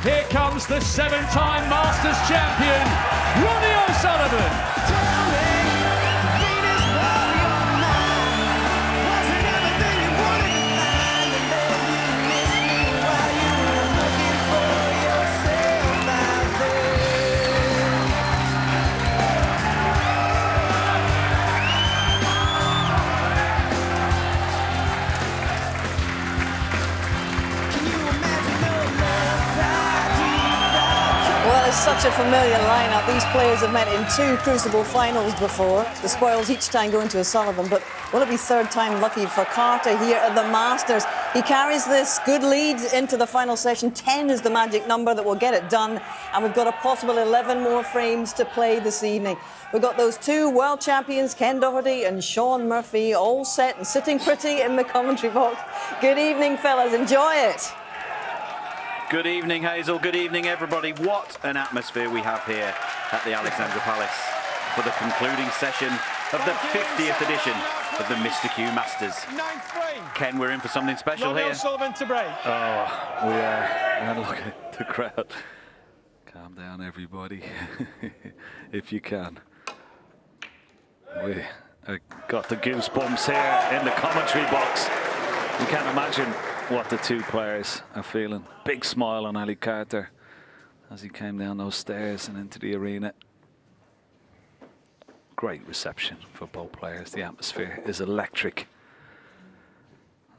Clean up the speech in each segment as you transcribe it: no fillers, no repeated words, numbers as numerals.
here comes the 7-time Masters champion, Ronnie O'Sullivan. Well, it's such a familiar lineup. These players have met in 2 Crucible finals before. The spoils each time going to O'Sullivan, but will it be third time lucky for Carter here at the Masters? He carries this good leads into the final session. 10 is the magic number that will get it done, and we've got a possible 11 more frames to play this evening. We've got those 2 world champions, Ken Doherty and Sean Murphy, all set and sitting pretty in the commentary box. Good evening, fellas. Enjoy it. Good evening, Hazel. Good evening, everybody. What an atmosphere we have here at the Alexandra Palace for the concluding session of the 50th edition of the Mr. Q Masters. Ken, we're in for something special here. O'Sullivan to break. Oh, we are. And look at the crowd. Calm down, everybody, if you can. We got the goosebumps here in the commentary box. You can't imagine what the 2 players are feeling. Big smile on Ali Carter as he came down those stairs and into the arena. Great reception for both players. The atmosphere is electric.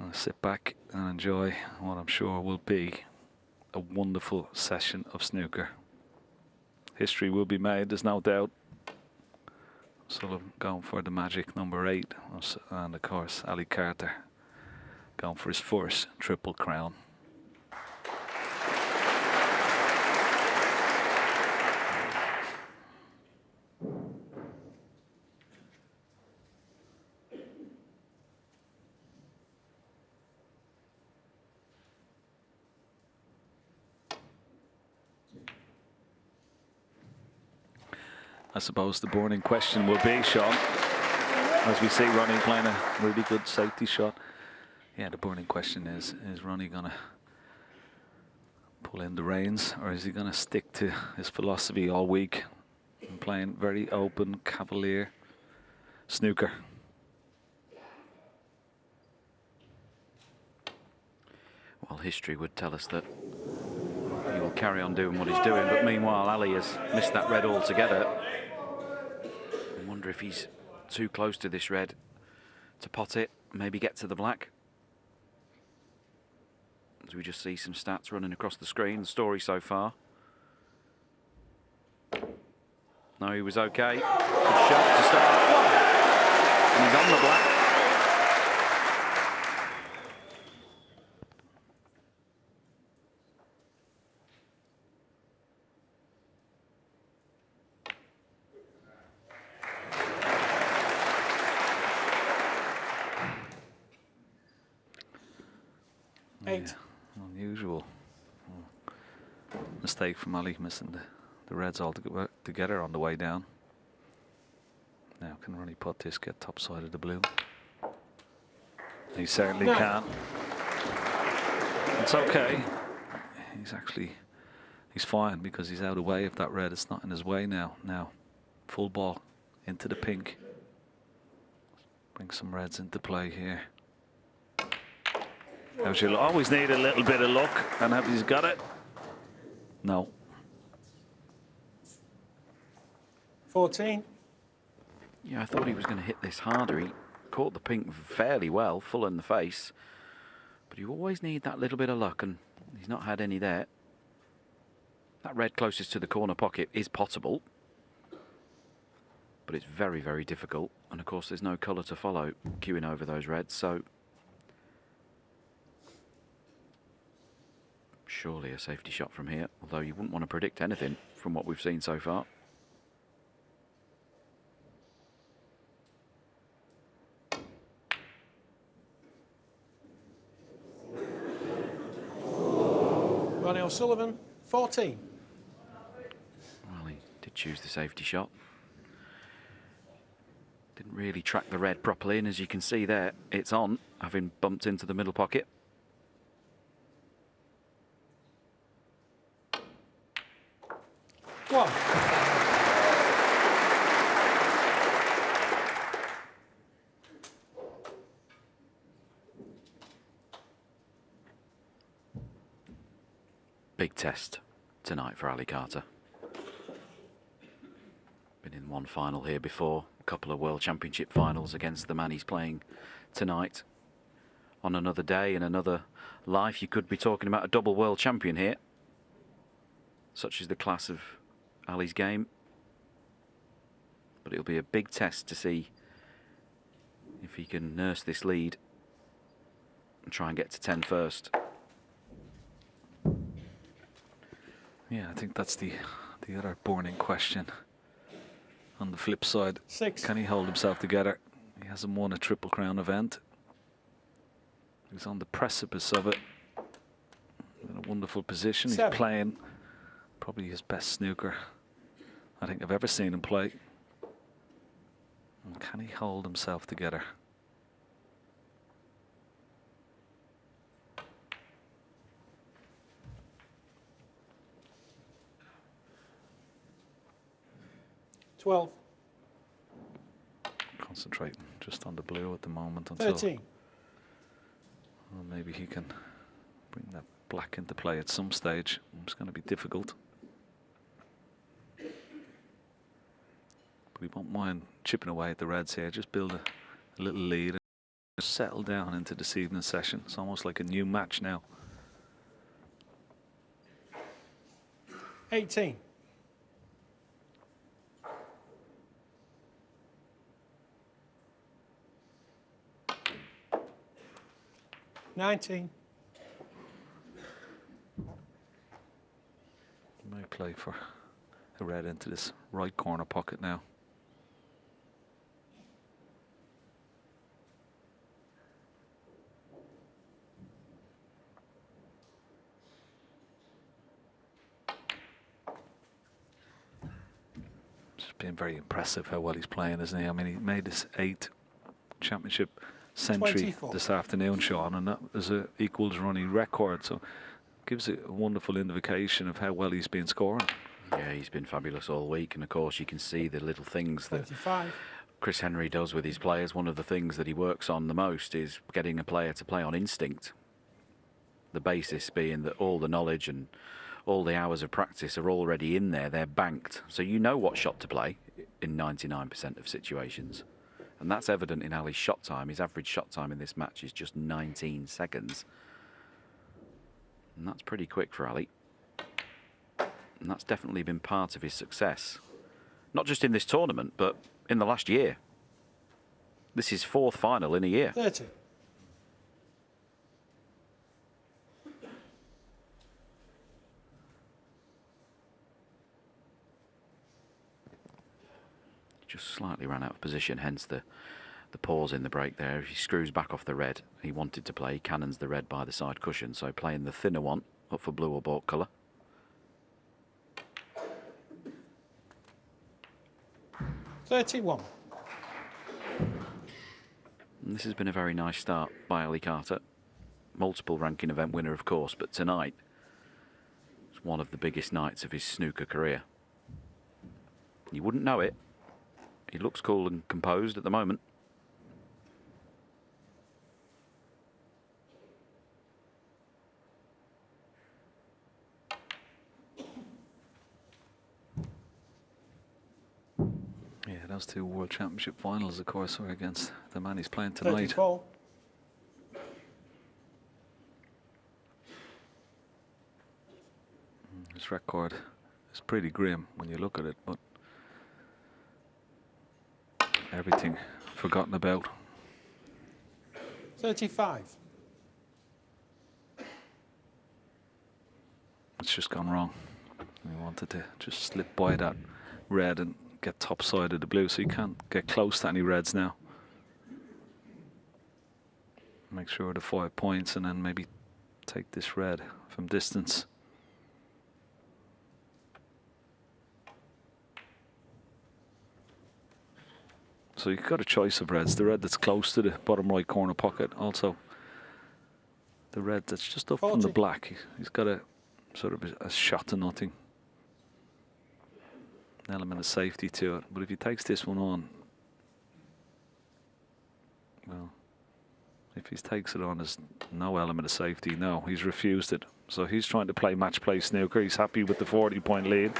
I'll sit back and enjoy what I'm sure will be a wonderful session of snooker. History will be made, there's no doubt. Sullivan going for the magic number 8, and of course Ali Carter going for his first Triple Crown. I suppose the burning question will be, Sean, as we see Ronnie playing a really good safety shot. Yeah, the burning question is Ronnie going to pull in the reins, or is he going to stick to his philosophy all week and playing very open, cavalier snooker? Well, history would tell us that he will carry on doing what he's doing, but meanwhile Ali has missed that red altogether. I wonder if he's too close to this red to pot it, maybe get to the black. As we just see some stats running across the screen, the story so far. No, he was okay. Good shot to start. And he's on the black. Yeah, unusual mistake from Ali, missing the reds all together on the way down. Now can Ronnie put this, get top side of the blue? He certainly can. It's okay. He's fine because he's out of way of that red. It's not in his way now. Now, full ball into the pink. Bring some reds into play here. Now she'll always need a little bit of luck, and have he's got it? No. 14. Yeah, I thought he was going to hit this harder. He caught the pink fairly well, full in the face. But you always need that little bit of luck, and he's not had any there. That red closest to the corner pocket is potable, but it's very, very difficult. And of course, there's no colour to follow queuing over those reds, so surely a safety shot from here, although you wouldn't want to predict anything from what we've seen so far. Ronnie O'Sullivan, 14. Well, he did choose the safety shot. Didn't really track the red properly, and as you can see there, it's on, having bumped into the middle pocket. 1. Big test tonight for Ali Carter. Been in one final here before, a couple of World Championship finals against the man he's playing tonight. On another day, in another life, you could be talking about a double world champion here. Such is the class of Ali's game. But it'll be a big test to see if he can nurse this lead and try and get to 10 first. Yeah, I think that's the other burning question. On the flip side, 6. can he hold himself together? He hasn't won a Triple Crown event. He's on the precipice of it. In a wonderful position. 7. He's playing probably his best snooker I think I've ever seen him play. And can he hold himself together? Concentrating just on the blue at the moment until 13. well, maybe he can bring that black into play at some stage. It's going to be difficult. But he won't mind chipping away at the reds here. Just build a little lead and settle down into this evening's session. It's almost like a new match now. 18. 19. May play for a red into this right corner pocket now. It's been very impressive how well he's playing, isn't he? I mean, he made his 8th championship century 24. this afternoon, Sean, and that was a equals Ronnie record. So gives a wonderful indication of how well he's been scoring. Yeah, he's been fabulous all week, and of course you can see the little things that 25. Chris Henry does with his players. One of the things that he works on the most is getting a player to play on instinct. The basis being that all the knowledge and all the hours of practice are already in there, they're banked. So you know what shot to play in 99% of situations. And that's evident in Ali's shot time. His average shot time in this match is just 19 seconds. And that's pretty quick for Ali. And that's definitely been part of his success. Not just in this tournament, but in the last year. This is 4th final in a year. 30. Just slightly ran out of position, hence the pause in the break there. If he screws back off the red, he wanted to play, he cannons the red by the side cushion, so playing the thinner one up for blue or baulk colour. 31. And this has been a very nice start by Ali Carter. Multiple ranking event winner, of course, but tonight it's one of the biggest nights of his snooker career. You wouldn't know it. He looks cool and composed at the moment. Yeah, those 2 World Championship finals, of course, were against the man he's playing tonight. 34. His record is pretty grim when you look at it, but everything forgotten about. 35. It's just gone wrong. He wanted to just slip by that red and get top side of the blue, so you can't get close to any reds now. Make sure the 5 points and then maybe take this red from distance. So you've got a choice of reds. The red that's close to the bottom right corner pocket. Also the red that's just up from the 40. black. He's got a sort of a shot to nothing. an element of safety to it. But if he takes this one on, well, if he takes it on, there's no element of safety. No, he's refused it. So he's trying to play match play snooker. He's happy with the 40-point lead.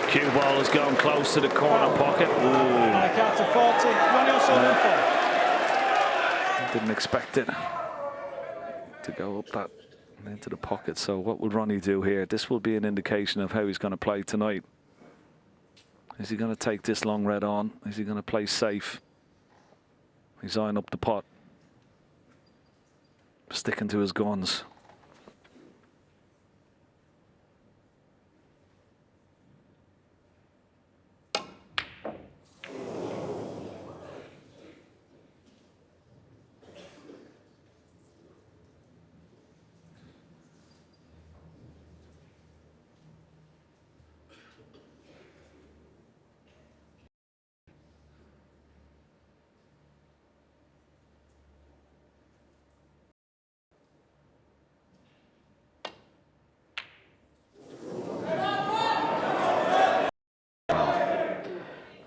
Cue ball has gone close to the corner pocket. Like out of 40. Ronnie O'Sullivan 4. Didn't expect it to go up that into the pocket. So what will Ronnie do here? This will be an indication of how he's going to play tonight. Is he going to take this long red on? Is he going to play safe? He's eyeing up the pot, sticking to his guns.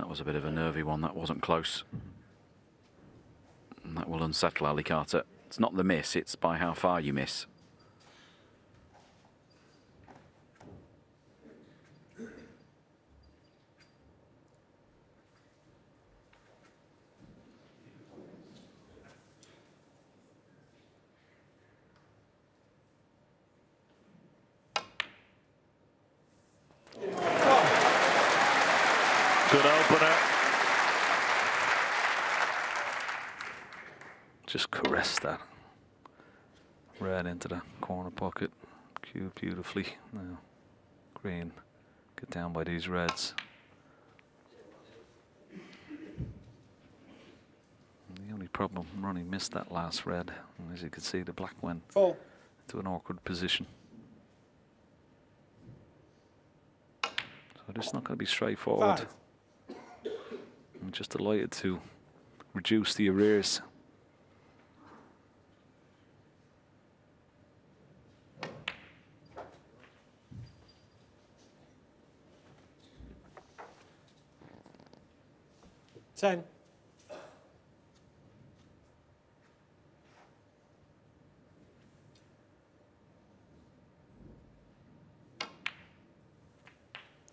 Was a bit of a nervy one. That wasn't close, and that will unsettle Ali Carter. It's not the miss, it's by how far you miss. Good opener. Just caress that red into the corner pocket. Cue beautifully. Now, green, get down by these reds. The only problem, Ronnie missed that last red. And as you can see, the black went Full. into an awkward position. So this is not going to be straightforward. 5. I'm just delighted to reduce the arrears. Ten.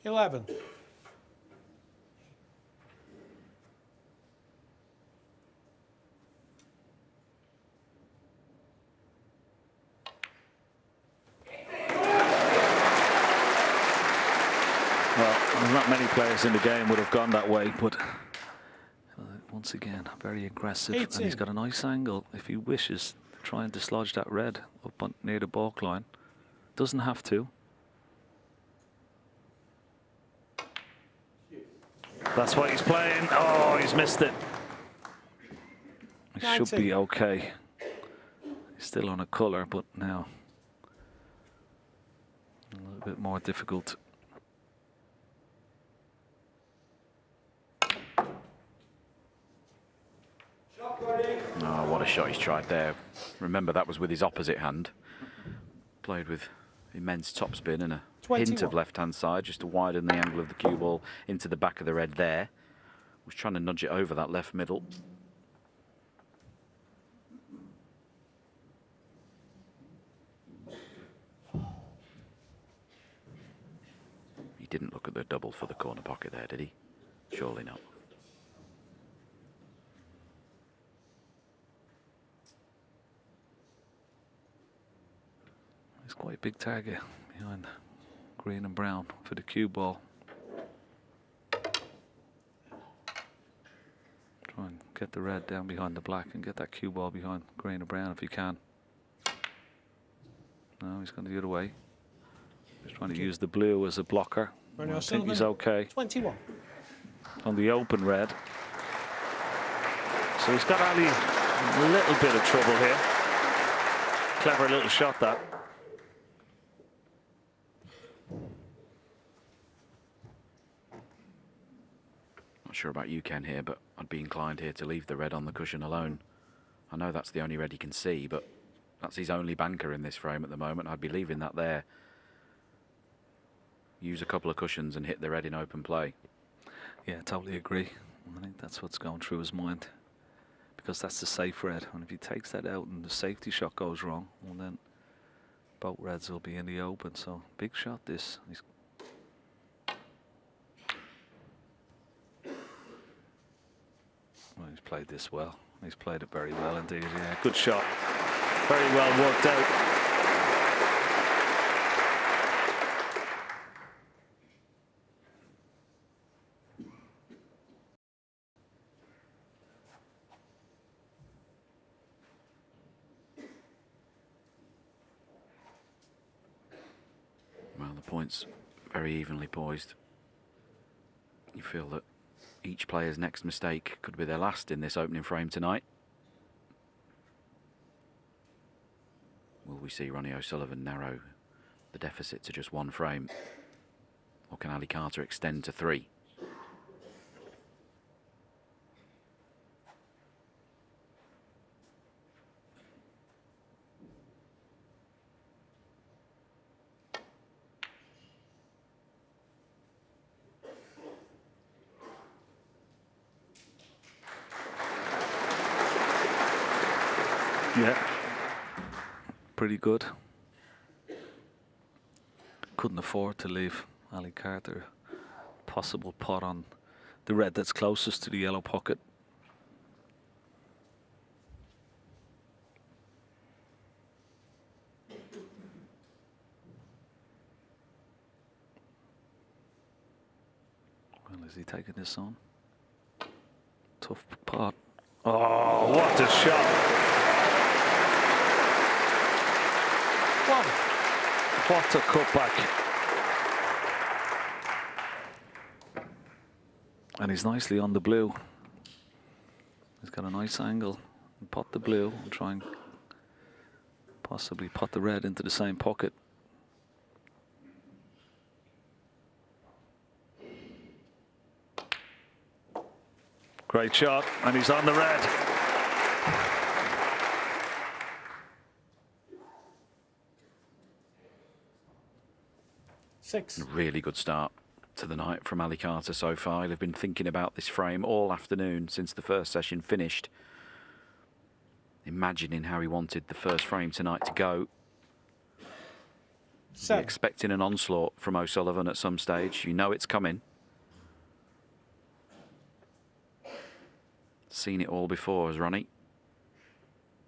$11. Well, not many players in the game would have gone that way, but once again, very aggressive. 18. And he's got a nice angle if he wishes to try and dislodge that red up on, near the balk line. Doesn't have to. That's why he's playing. Oh, he's missed it. He 19. should be okay. He's still on a colour, but now a little bit more difficult. Oh, what a shot he's tried there. Remember, that was with his opposite hand. Played with immense topspin and a 21. hint of left-hand side, just to widen the angle of the cue ball into the back of the red there. Was trying to nudge it over that left middle. He didn't look at the double for the corner pocket there, did he? Surely not. It's quite a big target behind green and brown for the cue ball. Try and get the red down behind the black and get that cue ball behind green and brown if you can. No, he's going the other way. He's trying to use the blue as a blocker. I think he's okay 21. on the open red. So he's got Ali a little bit of trouble here. Clever little shot that. Not sure about you, Ken, here, but I'd be inclined here to leave the red on the cushion alone. I know that's the only red he can see, but that's his only banker in this frame at the moment. I'd be leaving that there. use a couple of cushions and hit the red in open play. Yeah, totally agree. I think that's what's going through his mind, because that's the safe red. And if he takes that out and the safety shot goes wrong, well then both reds will be in the open. So big shot this. Well, he's played this well. He's played it very well indeed. Yeah, good shot. Very well worked out. Well, the points very evenly poised. You feel that each player's next mistake could be their last in this opening frame tonight. Will we see Ronnie O'Sullivan narrow the deficit to just one frame? Or can Ali Carter extend to 3? Yeah, pretty good. Couldn't afford to leave Ali Carter possible pot on the red that's closest to the yellow pocket. Well, is he taking this on? Tough pot. Oh, what a shot! What a cutback. And he's nicely on the blue. He's got a nice angle. Pot the blue and try and possibly pot the red into the same pocket. Great shot, and he's on the red. Six. A really good start to the night from Ali Carter so far. They've been thinking about this frame all afternoon since the first session finished, imagining how he wanted the first frame tonight to go. Expecting an onslaught from O'Sullivan at some stage. You know it's coming. Seen it all before as Ronnie.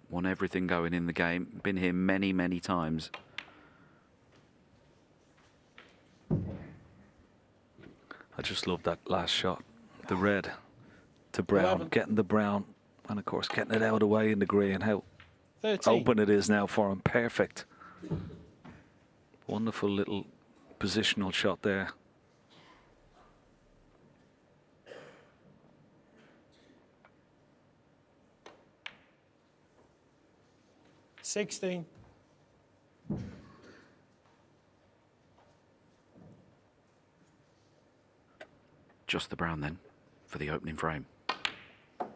Won everything going in the game. Been here many, many times. I just love that last shot. The red to brown, 11. getting the brown, and of course getting it out of the way in the grey, and how 13. open it is now for him. Perfect. Wonderful little positional shot there. $16. Just the brown then for the opening frame. 20.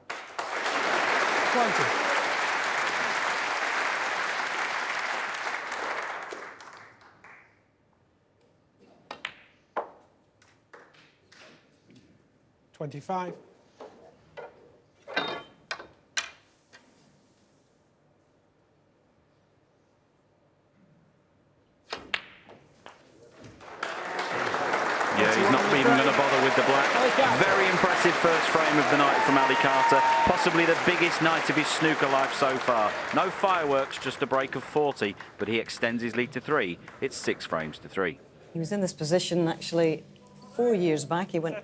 $25. Yeah, he's not even going to bother with the black. Very impressive first frame of the night from Ali Carter. Possibly the biggest night of his snooker life so far. No fireworks, just a break of 40, but he extends his lead to 3. It's 6 frames to 3. He was in this position actually 4 years back. He went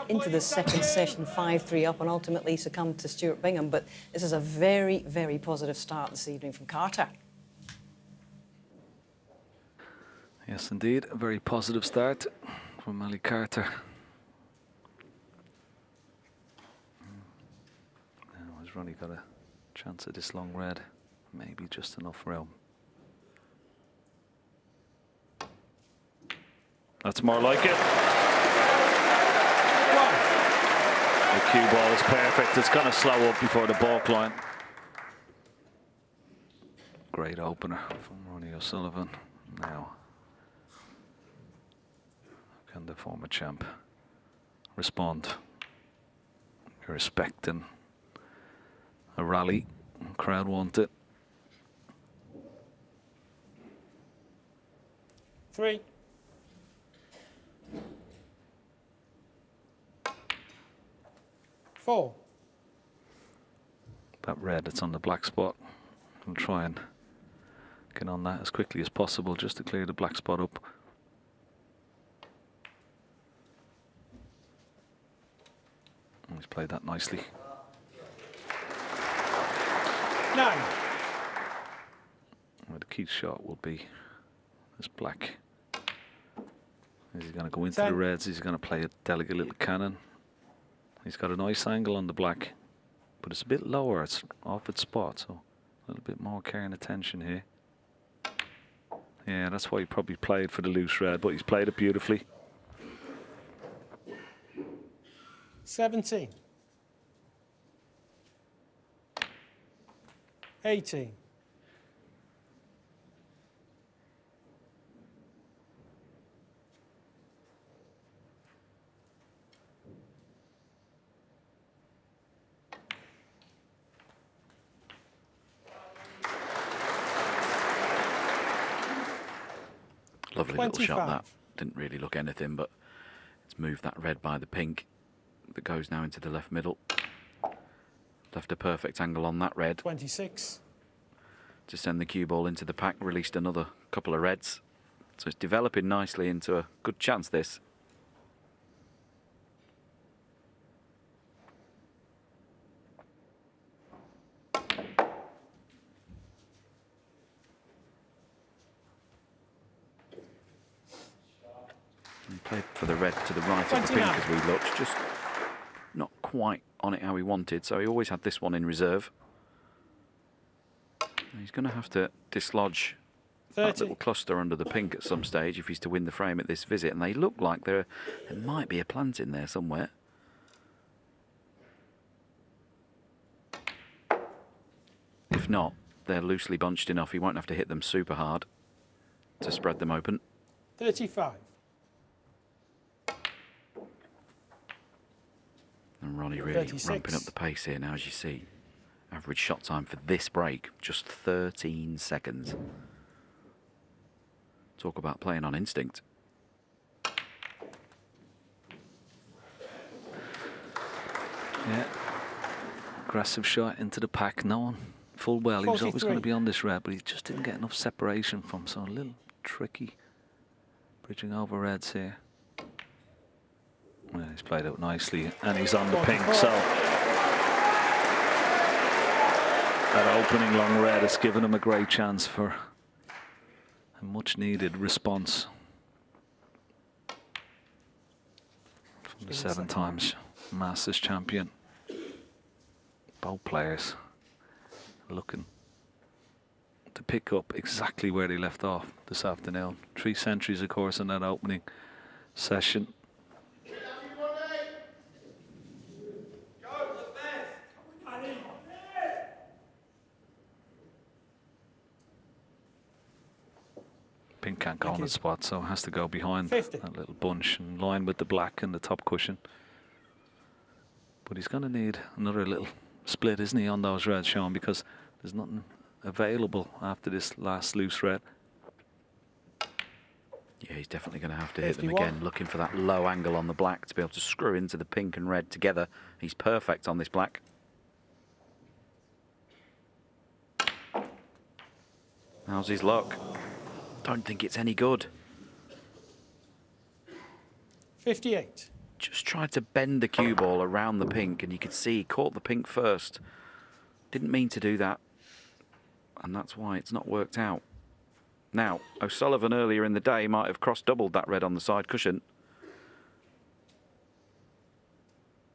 into the second session 5-3 up and ultimately succumbed to Stuart Bingham. But this is a very, very positive start this evening from Carter. Yes, indeed, a very positive start from Ali Carter. Now has Ronnie got a chance at this long red? Maybe just enough room. That's more like it. The cue ball is perfect. It's going to slow up before the balk line. Great opener from Ronnie O'Sullivan. Now Can the former champ respond? Respecting a rally. The crowd want it. 3. Four. That red that's on the black spot. We'll try and get on that as quickly as possible just to clear the black spot up. And he's played that nicely. 9. Well, the key shot will be this black. Is he going to go into 10. the reds? Is he going to play a delicate little cannon? He's got a nice angle on the black, but it's a bit lower. It's off its spot, so a little bit more care and attention here. Yeah, that's why he probably played for the loose red, but he's played it beautifully. 17. 18. Lovely little 25. shot that. Didn't really look anything, but it's moved that red by the pink that goes now into the left middle. Left a perfect angle on that red 26. to send the cue ball into the pack, released another couple of reds. So it's developing nicely into a good chance, this. He played for the red to the right of the pink 29. as we looked, just not quite on it how he wanted, so he always had this one in reserve. He's going to have to dislodge that 30. little cluster under the pink at some stage if he's to win the frame at this visit, and they look like there might be a plant in there somewhere. If not, they're loosely bunched enough, he won't have to hit them super hard to spread them open. 35. And Ronnie really 36. ramping up the pace here now, as you see. Average shot time for this break, just 13 seconds. Talk about playing on instinct. Yeah. Aggressive shot into the pack. No one full well. He was always 43. going to be on this red, but he just didn't get enough separation from, so a little tricky. Bridging over reds here. Well, he's played out nicely, and he's on the pink, 44. so that opening long red has given him a great chance for a much needed response from the 7 times Masters champion. Both players looking to pick up exactly where they left off this afternoon. 3 centuries, of course, in that opening session. Pink can't go on the spot, so has to go behind 50. that little bunch in line with the black and the top cushion. But he's going to need another little split, isn't he, on those reds, Sean, because there's nothing available after this last loose red. Yeah, he's definitely going to have to hit them 51. again, looking for that low angle on the black to be able to screw into the pink and red together. He's perfect on this black. How's his luck? Don't think it's any good. 58. Just tried to bend the cue ball around the pink, and you could see he caught the pink first. Didn't mean to do that, and that's why it's not worked out. Now, O'Sullivan earlier in the day might have cross-doubled that red on the side cushion.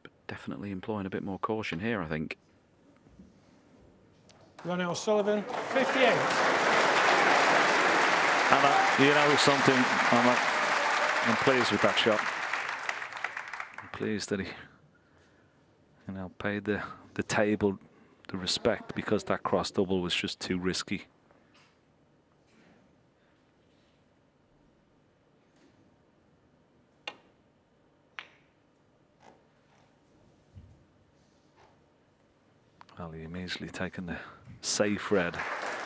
But definitely employing a bit more caution here, I think. Ronnie O'Sullivan, 58. And you know something, I'm pleased with that shot. I'm pleased that he, paid the table the respect, because that cross double was just too risky. Ali immediately taking the safe red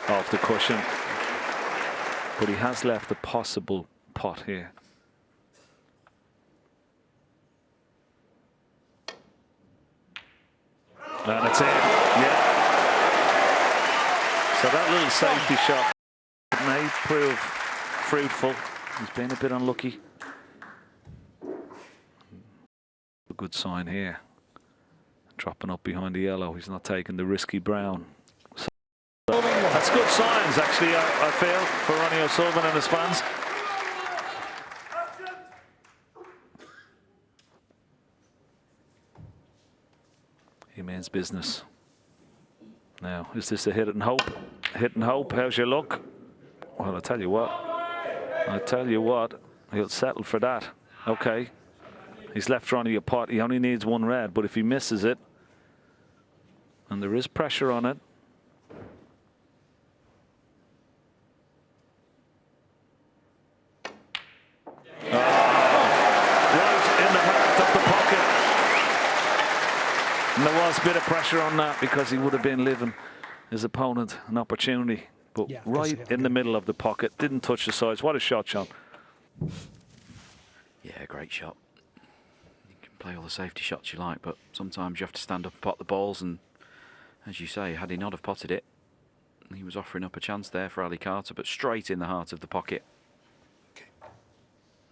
off the cushion. But he has left a possible pot here. And it's in, yeah. So that little safety shot may prove fruitful. He's been a bit unlucky. A good sign here. Dropping up behind the yellow. He's not taking the risky brown. So that's good signs, actually, I feel, for Ronnie O'Sullivan and his fans. He means business. Now, is this a hit and hope? Hit and hope, how's your luck? Well, I tell you what, he'll settle for that. Okay. He's left Ronnie a pot. He only needs one red, but if he misses it, and there is pressure on it. Right in the heart of the pocket. And there was a bit of pressure on that because he would have been leaving his opponent an opportunity. But Yeah, right in the middle of the pocket, didn't touch the sides. What a shot, Sean. Yeah, great shot. You can play all the safety shots you like, but sometimes you have to stand up and pot the balls, and as you say, had he not have potted it, he was offering up a chance there for Ali Carter, but straight in the heart of the pocket.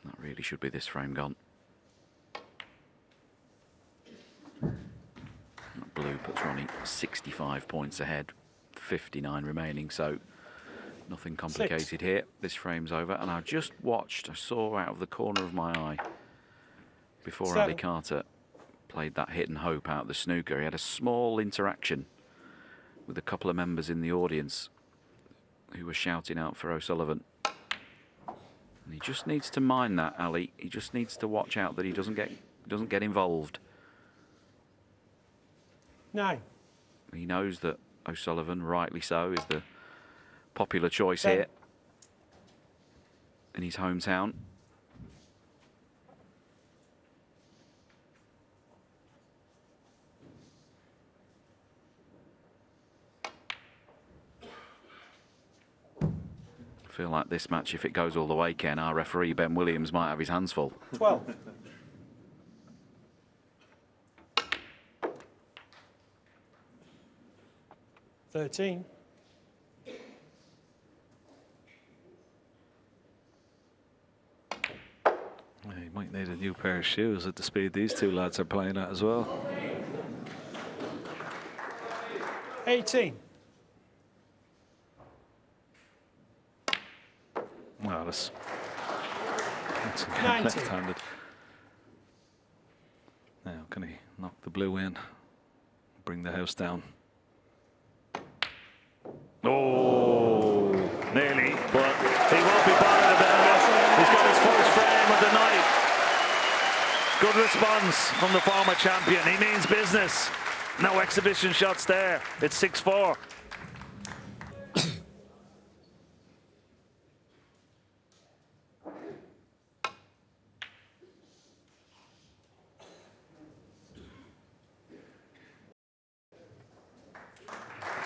That really should be this frame gone. That blue puts Ronnie 65 points ahead, 59 remaining, so nothing complicated here. This frame's over, and I just watched, I saw out of the corner of my eye before Ali Carter played that hit and hope out the snooker. He had a small interaction with a couple of members in the audience who were shouting out for O'Sullivan. And he just needs to mind that, Ali. He just needs to watch out that he doesn't get involved. 9. He knows that O'Sullivan, rightly so, is the popular choice 10. here in his hometown. I feel like this match, if it goes all the way, Ken, our referee Ben Williams might have his hands full. 12. $13. He might need a new pair of shoes at the speed these two lads are playing at as well. 18. Well, that's 19. left-handed. Now, can he knock the blue in? Bring the house down. Oh, nearly, but he won't be bothered about it. He's got his first frame of the night. Good response from the former champion. He means business. No exhibition shots there. It's 6-4.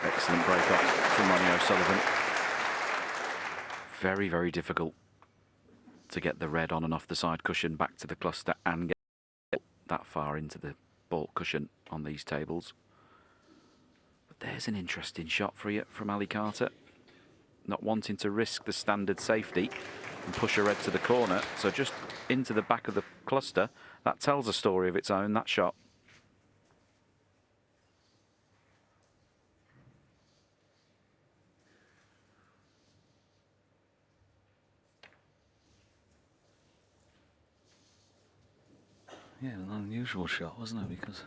Excellent break-off from Ronnie O'Sullivan. Very, very difficult to get the red on and off the side cushion back to the cluster and get that far into the baulk cushion on these tables. But there's an interesting shot for you from Ali Carter. Not wanting to risk the standard safety and push a red to the corner, so just into the back of the cluster. That tells a story of its own, that shot. Yeah, an unusual shot, wasn't it? Because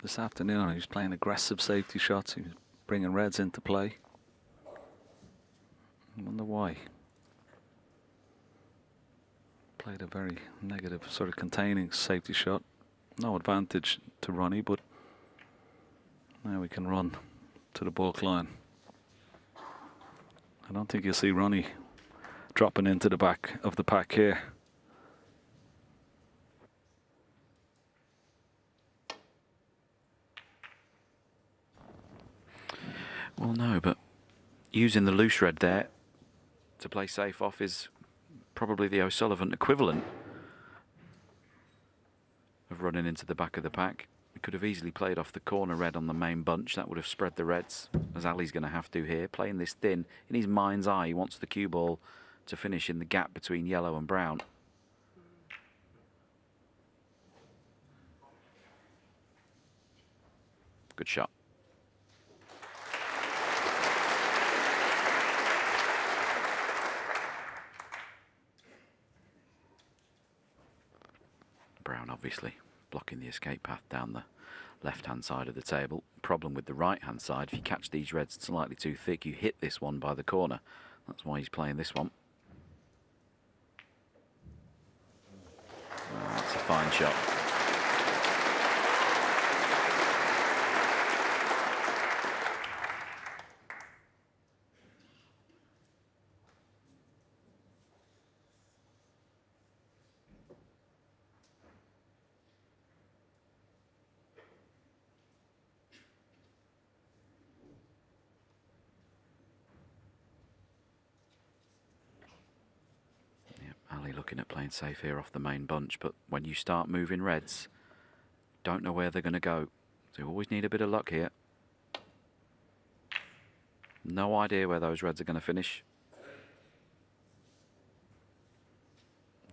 this afternoon he was playing aggressive safety shots. He was bringing reds into play. I wonder why. Played a very negative, sort of containing safety shot. No advantage to Ronnie, but now we can run to the baulk line. I don't think you'll see Ronnie dropping into the back of the pack here. Well, no, but using the loose red there to play safe off is probably the O'Sullivan equivalent of running into the back of the pack. He could have easily played off the corner red on the main bunch. That would have spread the reds, as Ali's going to have to here. Playing this thin, in his mind's eye, he wants the cue ball to finish in the gap between yellow and brown. Good shot. Brown obviously blocking the escape path down the left-hand side of the table. Problem with the right-hand side, if you catch these reds slightly too thick, you hit this one by the corner. That's why he's playing this one. Oh, that's a fine shot. Ali looking at playing safe here off the main bunch, but when you start moving reds, don't know where they're going to go. So you always need a bit of luck here. No idea where those reds are going to finish.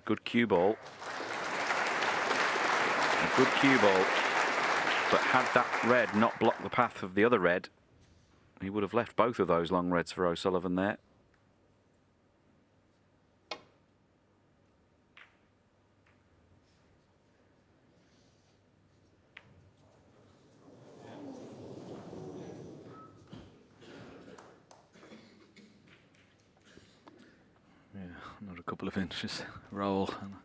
Good cue ball. A good cue ball. But had that red not blocked the path of the other red, he would have left both of those long reds for O'Sullivan there. Another couple of inches roll, and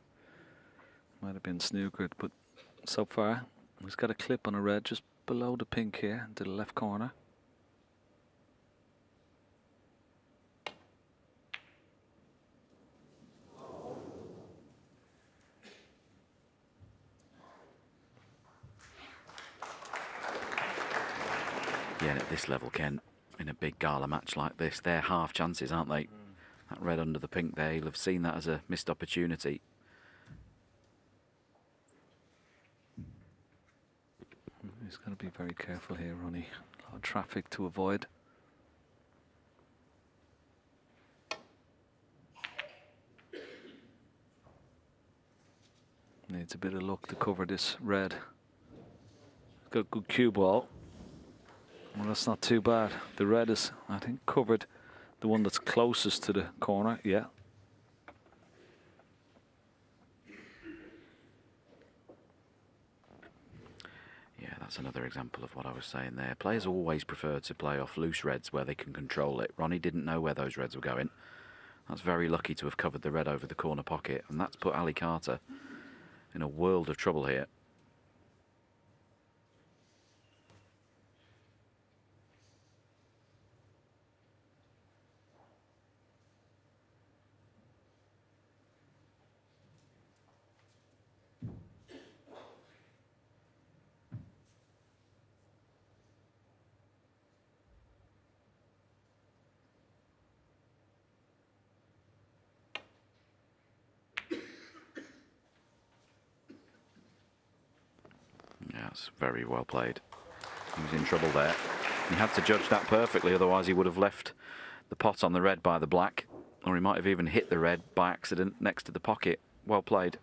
might have been snookered, but so far he's got a clip on a red just below the pink here into the left corner. Yeah, at this level, Ken, in a big gala match like this, they're half chances, aren't they? That red under the pink there, he'll have seen that as a missed opportunity. He's got to be very careful here, Ronnie. A lot of traffic to avoid. Needs a bit of luck to cover this red. Got a good cue ball. Well, that's not too bad. The red is, I think, covered the one that's closest to the corner. Yeah. Yeah, that's another example of what I was saying there. Players always prefer to play off loose reds where they can control it. Ronnie didn't know where those reds were going. That's very lucky to have covered the red over the corner pocket, and that's put Ali Carter in a world of trouble here. Yeah, it's very well played. He was in trouble there. He had to judge that perfectly, otherwise he would have left the pot on the red by the black, or he might have even hit the red by accident next to the pocket. Well played.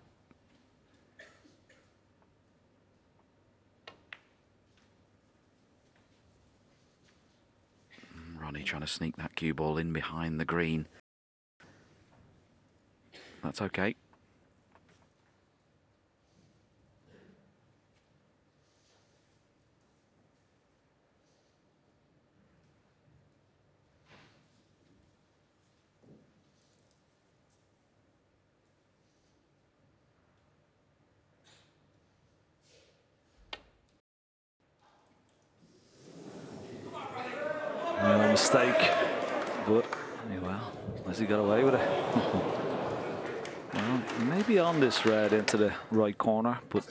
Ronnie trying to sneak that cue ball in behind the green. That's okay. No mistake, but well, has he got away with it? Well, maybe on this red into the right corner, but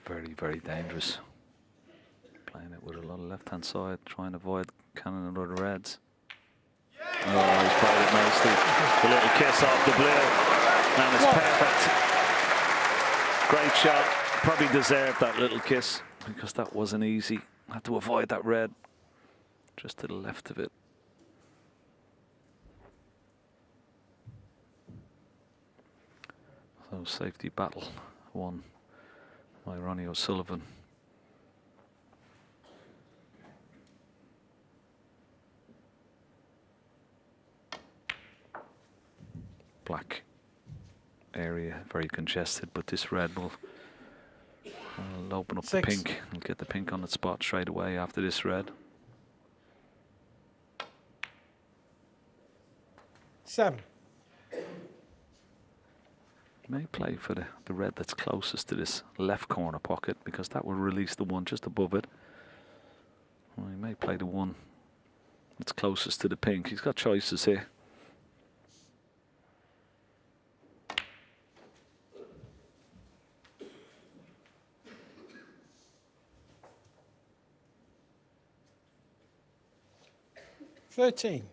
very, very dangerous. Playing it with a lot of left-hand side, trying to avoid cannon and other reds. Oh, he's played it nicely. The little kiss off the blue. And it's perfect. Great shot. Probably deserved that little kiss because that wasn't easy. Had to avoid that red. Just to the left of it. So safety battle won by Ronnie O'Sullivan. Black area, very congested, but this red will open up the pink. We'll get the pink on the spot straight away after this red. 7. May play for the red that's closest to this left corner pocket because that will release the one just above it. Well, he may play the one that's closest to the pink. He's got choices here. $13.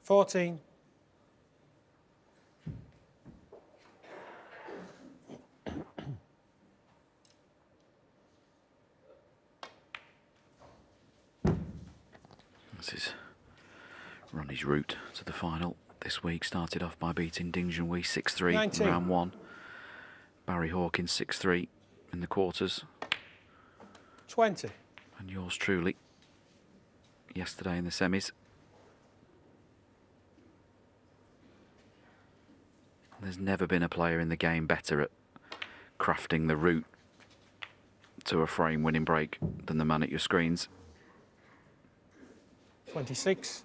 14. This is Ronnie's route to the final this week. Started off by beating Ding Junhui 6-3 in round 1. Barry Hawkins 6-3 in the quarters. 20. And yours truly yesterday in the semis. There's never been a player in the game better at crafting the route to a frame winning break than the man at your screens. 26.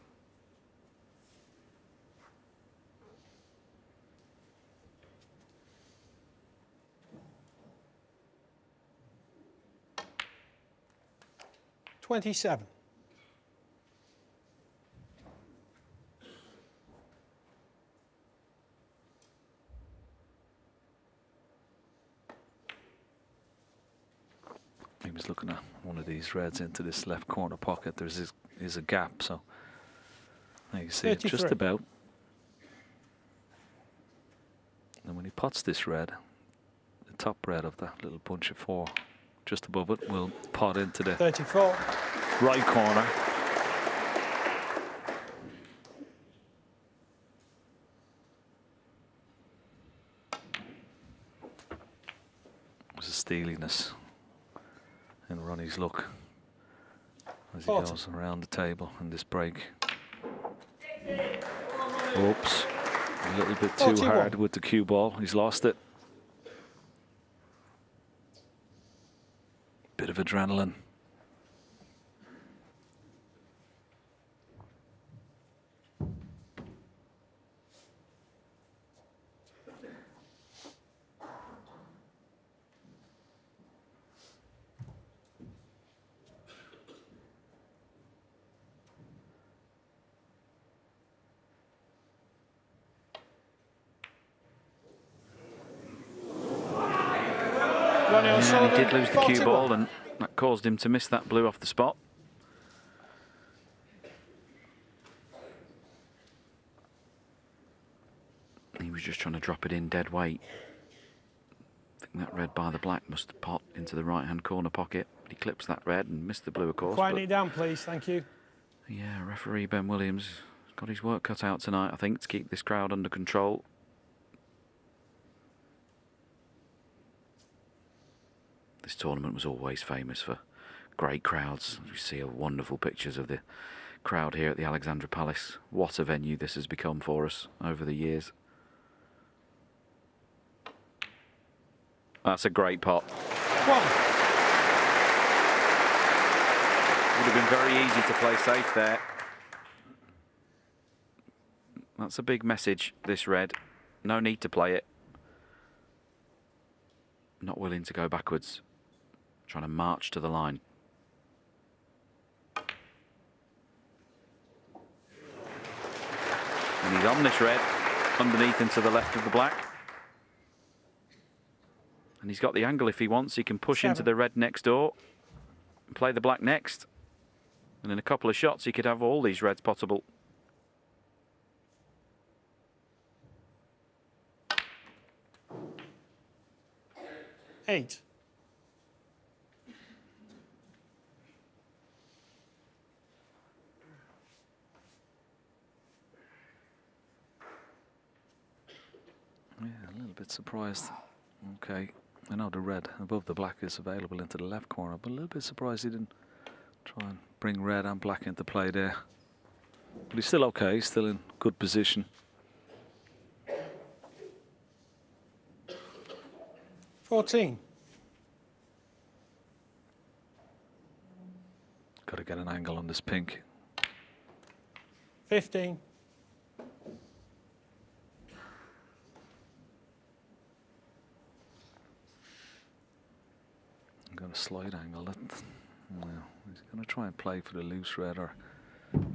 27. He was looking at one of these reds into this left corner pocket. There's is a gap, so there you see it just about. And when he pots this red, the top red of that little bunch of 4 just above it will pot into the 34. right corner. There's a steeliness in Ronnie's look as he goes around the table in this break. Oops, a little bit too hard with the cue ball. He's lost it. Bit of adrenaline. Yeah, he did lose the cue ball, and that caused him to miss that blue off the spot. He was just trying to drop it in dead weight. I think that red by the black must have popped into the right-hand corner pocket. But he clips that red and missed the blue, of course. Quieten it down, please. Thank you. Yeah, referee Ben Williams has got his work cut out tonight, I think, to keep this crowd under control. This tournament was always famous for great crowds. You see wonderful pictures of the crowd here at the Alexandra Palace. What a venue this has become for us over the years. That's a great pot. One. Would have been very easy to play safe there. That's a big message, this red. No need to play it. Not willing to go backwards. Trying to march to the line. And he's on this red, underneath and to the left of the black. And he's got the angle if he wants. He can push 7. into the red next door and play the black next. And in a couple of shots, he could have all these reds potable. Eight. Yeah, a little bit surprised. Okay, I know the red above the black is available into the left corner, but a little bit surprised he didn't try and bring red and black into play there. But he's still okay, he's still in good position. 14. Got to get an angle on this pink. 15. I'm going to slide angle it. No, he's going to try and play for the loose red, or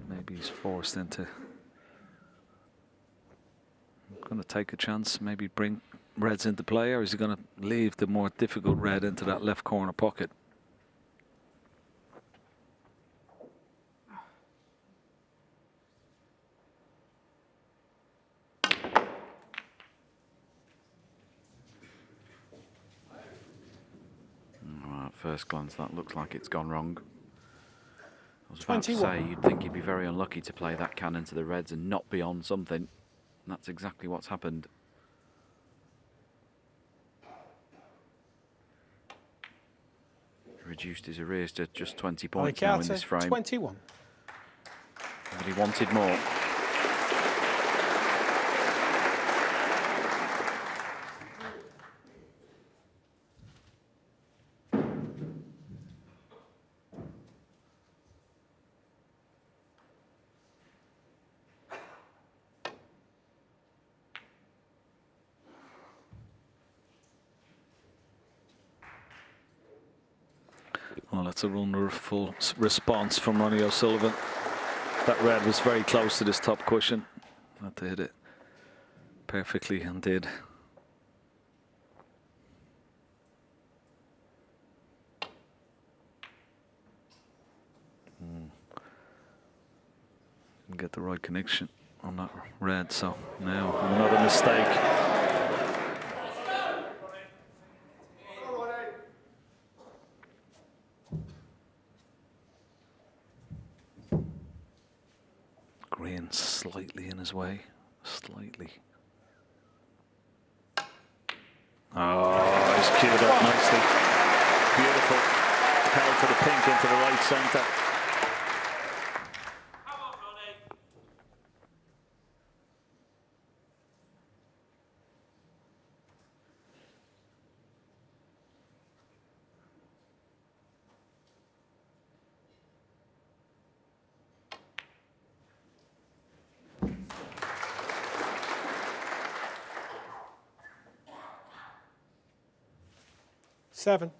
maybe he's forced into. I'm going to take a chance, maybe bring reds into play, or is he going to leave the more difficult red into that left corner pocket? At first glance, that looks like it's gone wrong. I was about 21. to say, you'd think he'd be very unlucky to play that cannon to the reds and not be on something. And that's exactly what's happened. Reduced his arrears to just 20 points now in this frame. 21. But he wanted more. Well, that's a wonderful response from Ronnie O'Sullivan. That red was very close to this top cushion. Had to hit it perfectly and did. Didn't get the right connection on that red, so now another mistake. Green slightly in his way, slightly. Oh, he's queued up nicely. Beautiful. Held for the pink into the right centre. Seven.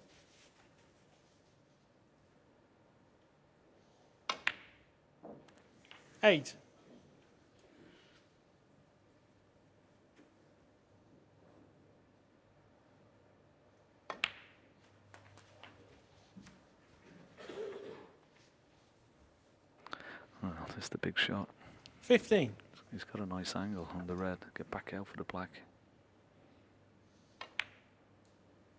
Eight. Well, this is the big shot. 15. He's got a nice angle on the red. Get back out for the black.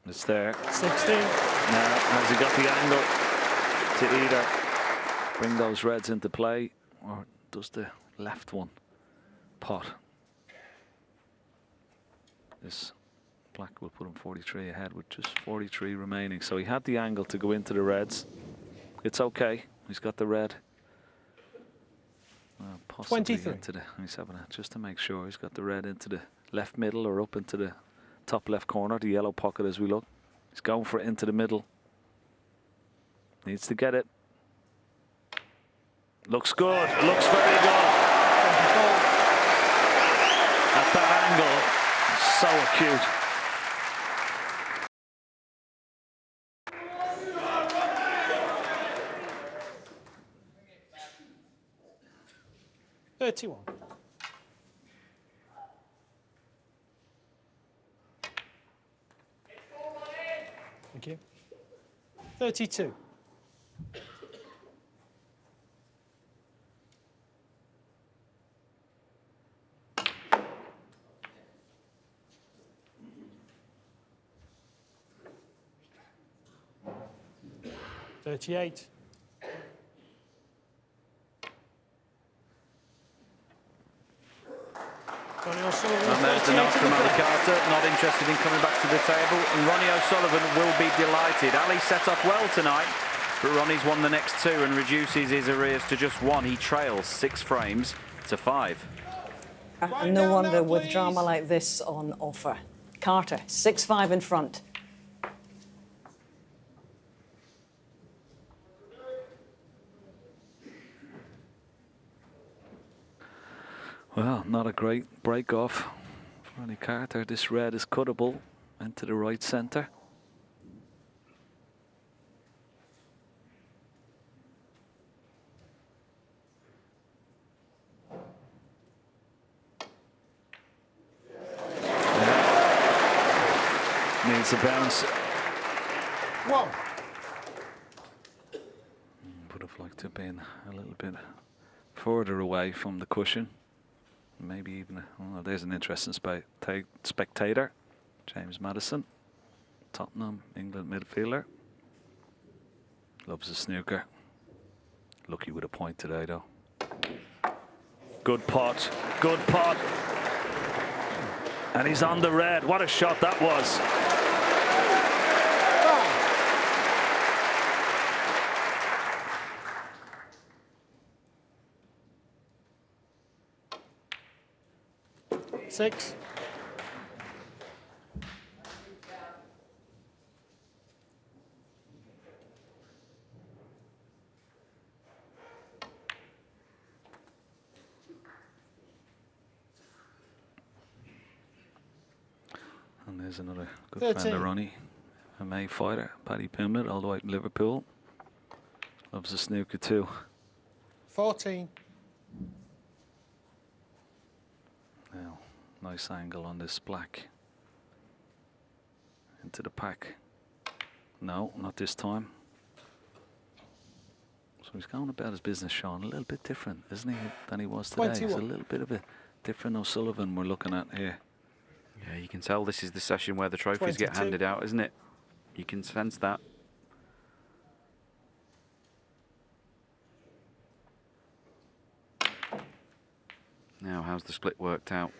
It's there. 16. Now, has he got the angle to either bring those reds into play, or does the left one pot? This black will put him 43 ahead with just 43 remaining. So he had the angle to go into the reds. It's okay. He's got the red. Possibly 23. into the, he's having a, just to make sure he's got the red into the left middle or up into the top left corner, the yellow pocket as we look. He's going for it into the middle. Needs to get it. Looks good. Looks very good. At that angle, so acute. $31. Thank you. 32. $38. Ronnie O'Sullivan, And there's the 38 knock in from the Ali front. Carter, not interested in coming back to the table. And Ronnie O'Sullivan will be delighted. Ali set off well tonight, but Ronnie's won the next two and reduces his arrears to just one. He trails 6 frames to 5. And no wonder with drama like this on offer. Carter, 6-5 in front. Well, not a great break off. Ronnie Carter, this red is cuttable into the right centre. Needs a bounce. One. Would have liked to have been a little bit further away from the cushion. Maybe even, oh, there's an interesting spectator. James Maddison, Tottenham, England midfielder. Loves the snooker. Lucky with a point today, though. Good pot, good pot. And he's on the red. What a shot that was. Six. And there's another good friend 13. of Ronnie, MMA fighter, Paddy Pimblett, all the way from Liverpool. Loves the snooker too. 14. Now, nice angle on this black. Into the pack. No, not this time. So he's going about his business, Sean, a little bit different, isn't he, than he was today? He's 21. a little bit of a different O'Sullivan we're looking at here. Yeah, you can tell this is the session where the trophies get 22. handed out, isn't it? You can sense that. Now, how's the split worked out?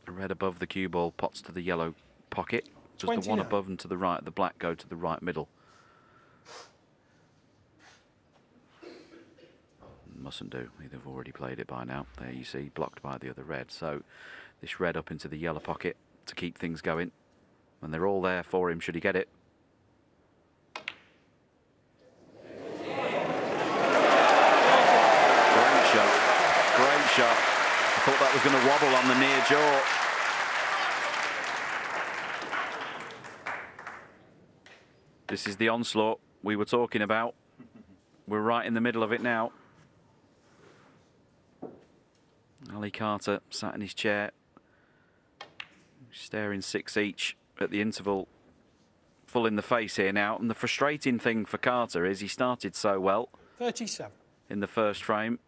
The red above the cue ball pots to the yellow pocket. Does the one 29. above and to the right, the black, go to the right middle? Mustn't do. They've already played it by now. There you see, blocked by the other red. So this red up into the yellow pocket to keep things going. And they're all there for him should he get it. Great shot. Great shot. I thought that was going to wobble on the near jaw. This is the onslaught we were talking about. We're right in the middle of it now. Ali Carter sat in his chair, staring 6 each at the interval, full in the face here now. And the frustrating thing for Carter is he started so well 37. in the first frame,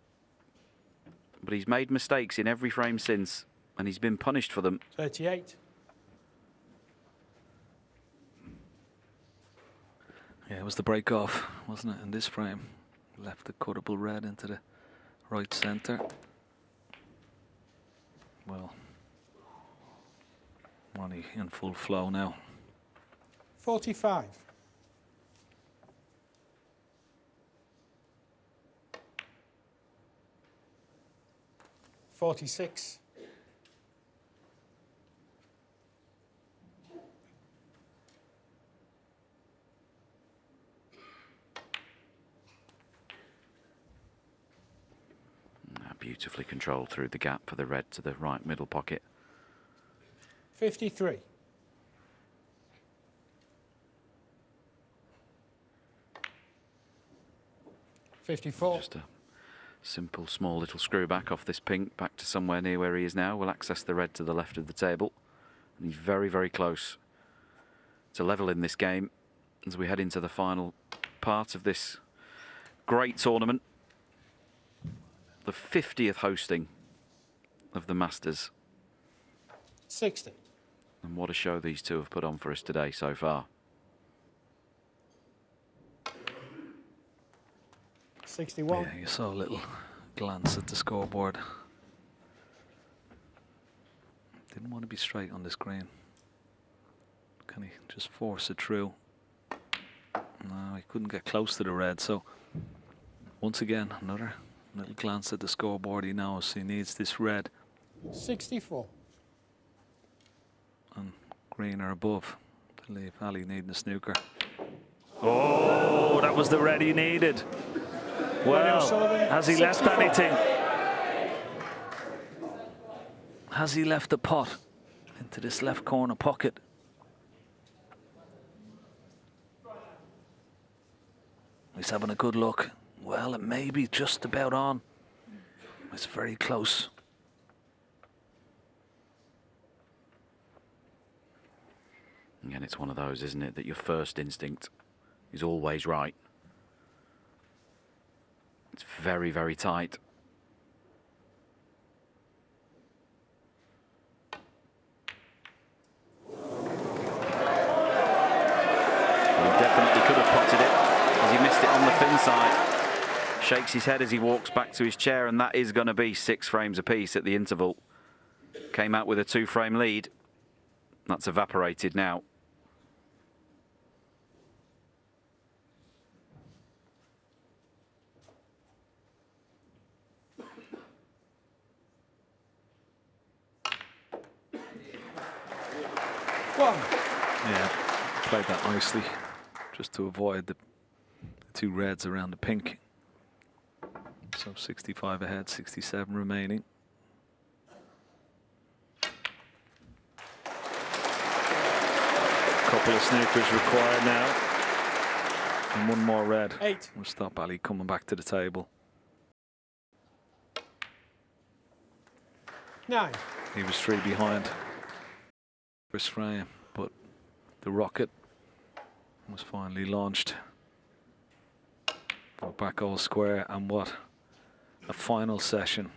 but he's made mistakes in every frame since, and he's been punished for them. 38. Yeah, it was the break off, wasn't it, in this frame? Left the cuttable red into the right centre. Well, Ronnie in full flow now. 45. $46. Beautifully controlled through the gap for the red to the right middle pocket. 53. $54. Just a simple, small little screw back off this pink, back to somewhere near where he is now. We'll access the red to the left of the table. And he's very, very close to level in this game as we head into the final part of this great tournament. The 50th hosting of the Masters. 60. And what a show these two have put on for us today so far. 61. Yeah, you saw a little glance at the scoreboard. Didn't want to be straight on this green. Can he just force it through? No, he couldn't get close to the red. So once again, another little glance at the scoreboard. He knows he needs this red 64. and green or above to leave Ali needing a snooker. Oh, that was the red he needed. Well, has he left 64. anything? Has he left the pot into this left corner pocket? He's having a good look. Well, it may be just about on. It's very close. Again, it's one of those, isn't it, that your first instinct is always right. It's very, very tight. He definitely could have potted it as he missed it on the thin side. Shakes his head as he walks back to his chair, and that is going to be 6 frames apiece at the interval. Came out with a 2-frame lead. That's evaporated now. Yeah, played that nicely, just to avoid the 2 reds around the pink. So 65 ahead, 67 remaining. Couple of snookers required now, and 1 more red. 8. Will stop Ali coming back to the table. 9. He was 3 behind first frame, but the rocket was finally launched. Brought back all square, and what a final session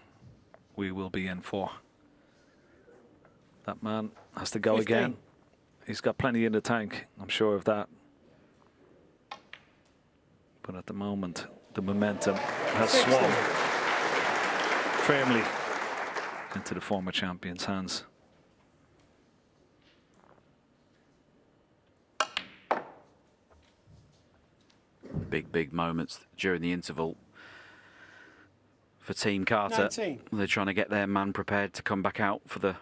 we will be in for. That man has to go 15. again. He's got plenty in the tank, I'm sure of that. But at the moment, the momentum has 60. swung firmly into the former champion's hands. Big moments during the interval for Team Carter. 19. They're trying to get their man prepared to come back out for the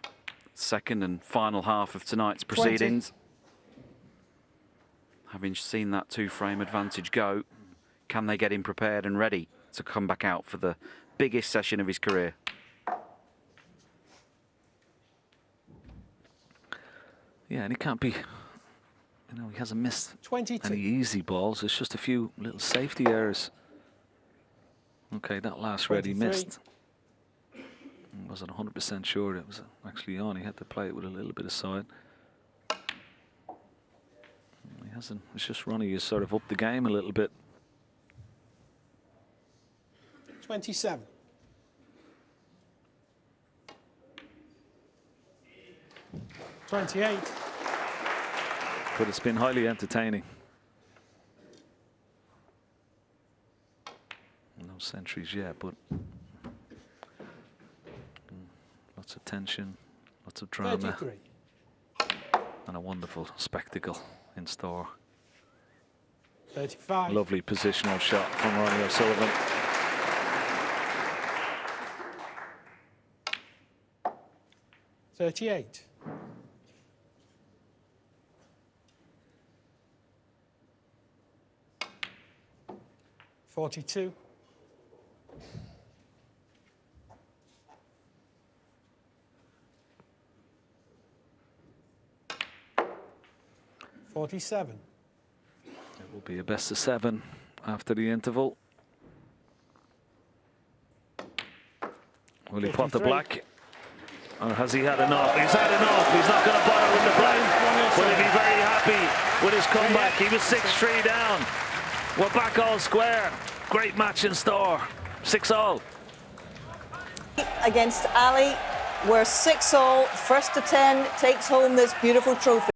second and final half of tonight's 20. proceedings. Having seen that 2-frame advantage go, can they get him prepared and ready to come back out for the biggest session of his career? Yeah, and he can't be, you know, he hasn't missed 22. any easy balls. It's just a few little safety errors. Okay, that last red he 23. missed. I wasn't 100% sure it was actually on. He had to play it with a little bit of side. He hasn't. It's just Ronnie has sort of upped the game a little bit. 27. 28. But it's been highly entertaining. No centuries yet, but lots of tension, lots of drama, 33. and a wonderful spectacle in store. 35. Lovely positional shot from Ronnie O'Sullivan. $38. 42. 47. It will be a best of 7 after the interval. Will he pot the 53. black? Or has he had enough? He's had enough. He's not going to bother with the black. Will he be very happy? with his comeback. He was 6-3 down. We're back all square. Great match in store. 6-all. Against Ali, we're 6-all. First to 10 takes home this beautiful trophy.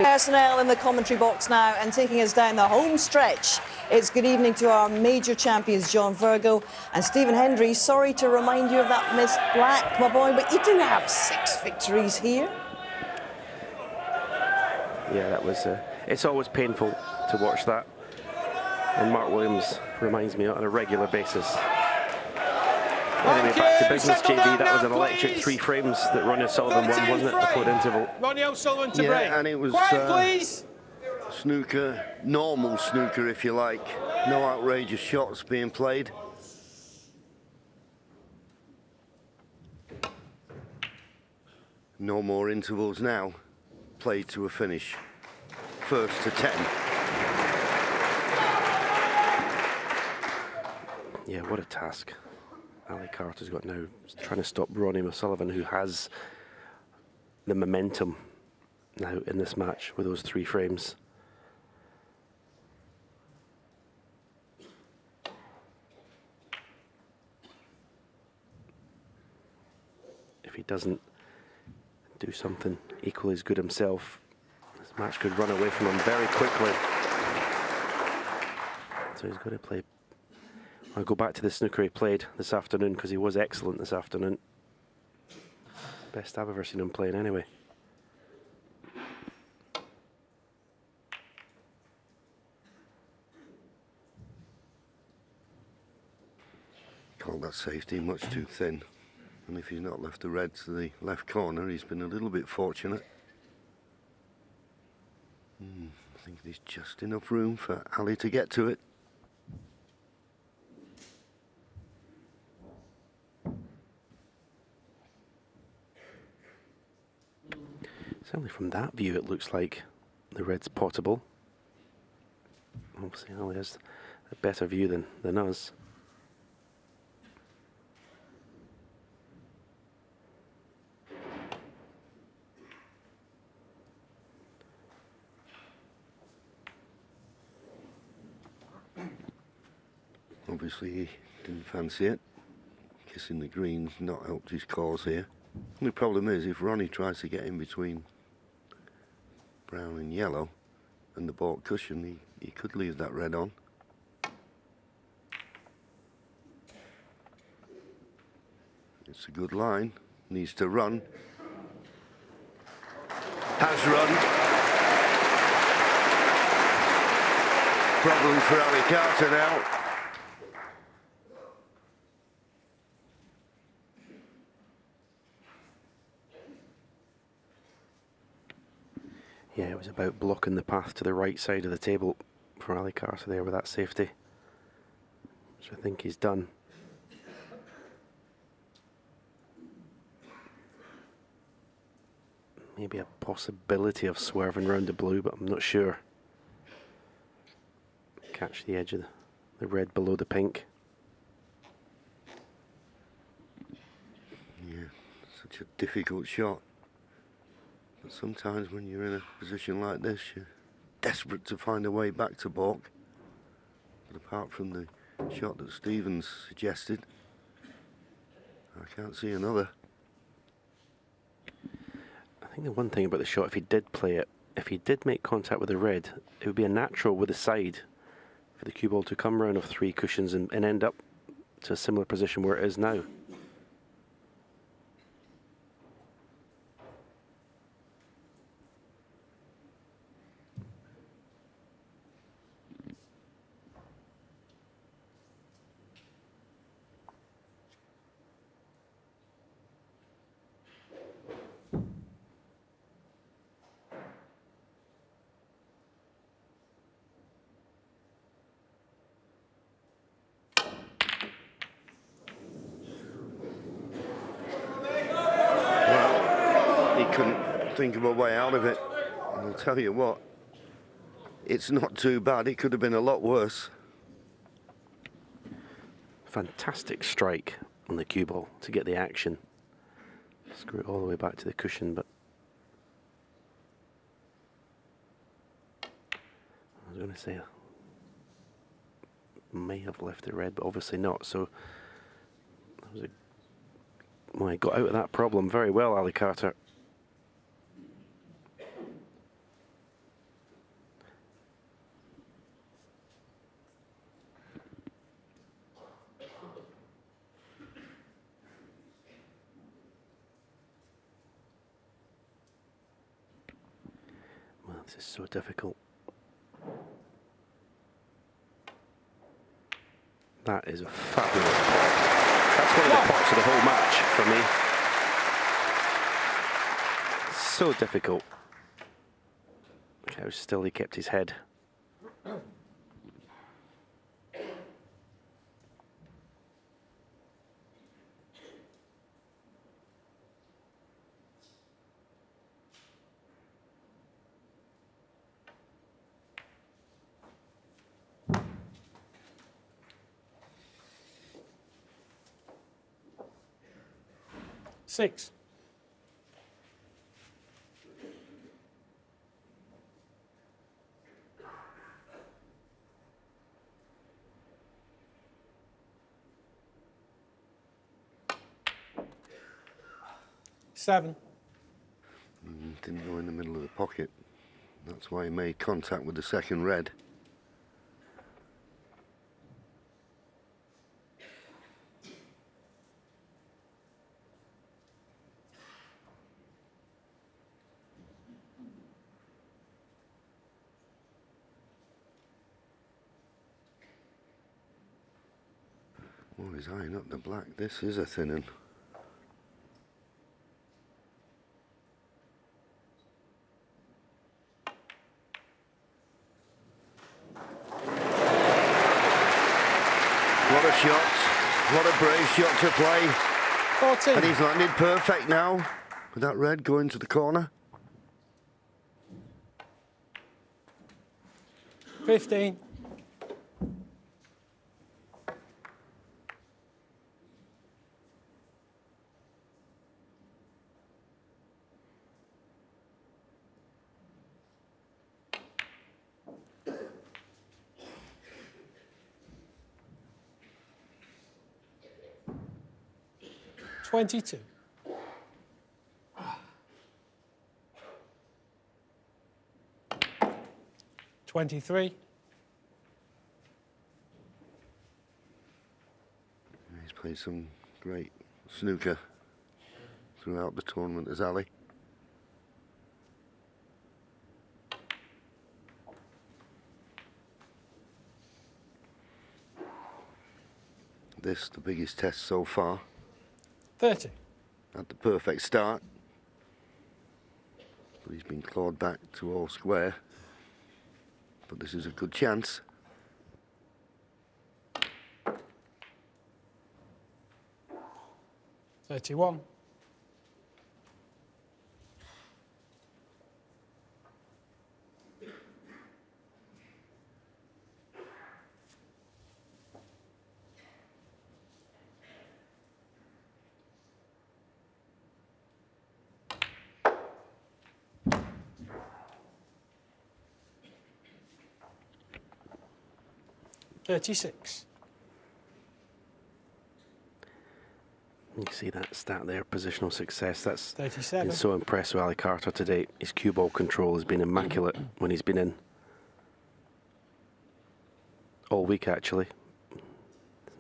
Personnel in the commentary box now, and taking us down the home stretch, it's good evening to our major champions, John Virgo and Stephen Hendry. Sorry to remind you of that missed black, my boy, but you do have 6 victories here. Yeah, that was. It's always painful to watch that, and Mark Williams reminds me on a regular basis. Anyway, back to business, JB. That was an electric 3 frames that Ronnie O'Sullivan won, wasn't it, before the interval? Ronnie O'Sullivan to break. Yeah, and it was snooker, normal snooker, if you like. No outrageous shots being played. No more intervals now. Played to a finish. First to 10. Yeah, what a task. Ali Carter's got now, trying to stop Ronnie O'Sullivan, who has the momentum now in this match with those 3 frames. If he doesn't do something equally as good himself, this match could run away from him very quickly. So he's got to play. I'll go back to the snooker he played this afternoon, because he was excellent this afternoon. Best I've ever seen him playing anyway. Called that safety much too thin. And if he's not left the red to the left corner, he's been a little bit fortunate. I think there's just enough room for Ali to get to it. Certainly from that view, it looks like the red's potable. Obviously, Ali has a better view than us. Obviously, he didn't fancy it. Kissing the green's not helped his cause here. The problem is, if Ronnie tries to get in between brown and yellow and the baulk cushion, he could leave that red on. It's a good line. Needs to run. Has run. Problem for Ali Carter now. Yeah, it was about blocking the path to the right side of the table for Ali Carter there with that safety, which I think he's done. Maybe a possibility of swerving round the blue, but I'm not sure. Catch the edge of the red below the pink. Yeah, such a difficult shot. But sometimes when you're in a position like this, you're desperate to find a way back to baulk. But apart from the shot that Stevens suggested, I can't see another. I think the one thing about the shot, if he did play it, if he did make contact with the red, it would be a natural with the side for the cue ball to come round of 3 cushions and end up to a similar position where it is now. Think of a way out of it, and I'll tell you what, it's not too bad. It could have been a lot worse. Fantastic strike on the cue ball to get the action. Screw it all the way back to the cushion, but going to say may have left it red, but obviously not. So that was well, he got out of that problem very well, Ali Carter. Well, this is so difficult. That is a fabulous pot. That's one of the pots of the whole match for me. So difficult. Look how still he kept his head. Six. Seven. Didn't go in the middle of the pocket. That's why he made contact with the second red. Oh, he's eyeing up the black. This is a thin one. What a shot. What a brave shot to play. 14. And he's landed perfect now with that red going to the corner. 15. $22. $23. He's played some great snooker throughout the tournament as Ali. This, the biggest test so far. 30. Had the perfect start, but he's been clawed back to all square. But this is a good chance. $31. $36. You see that stat there, positional success. That's 37. been so impressed with Ali Carter today. His cue ball control has been immaculate when he's been in. All week, actually. He's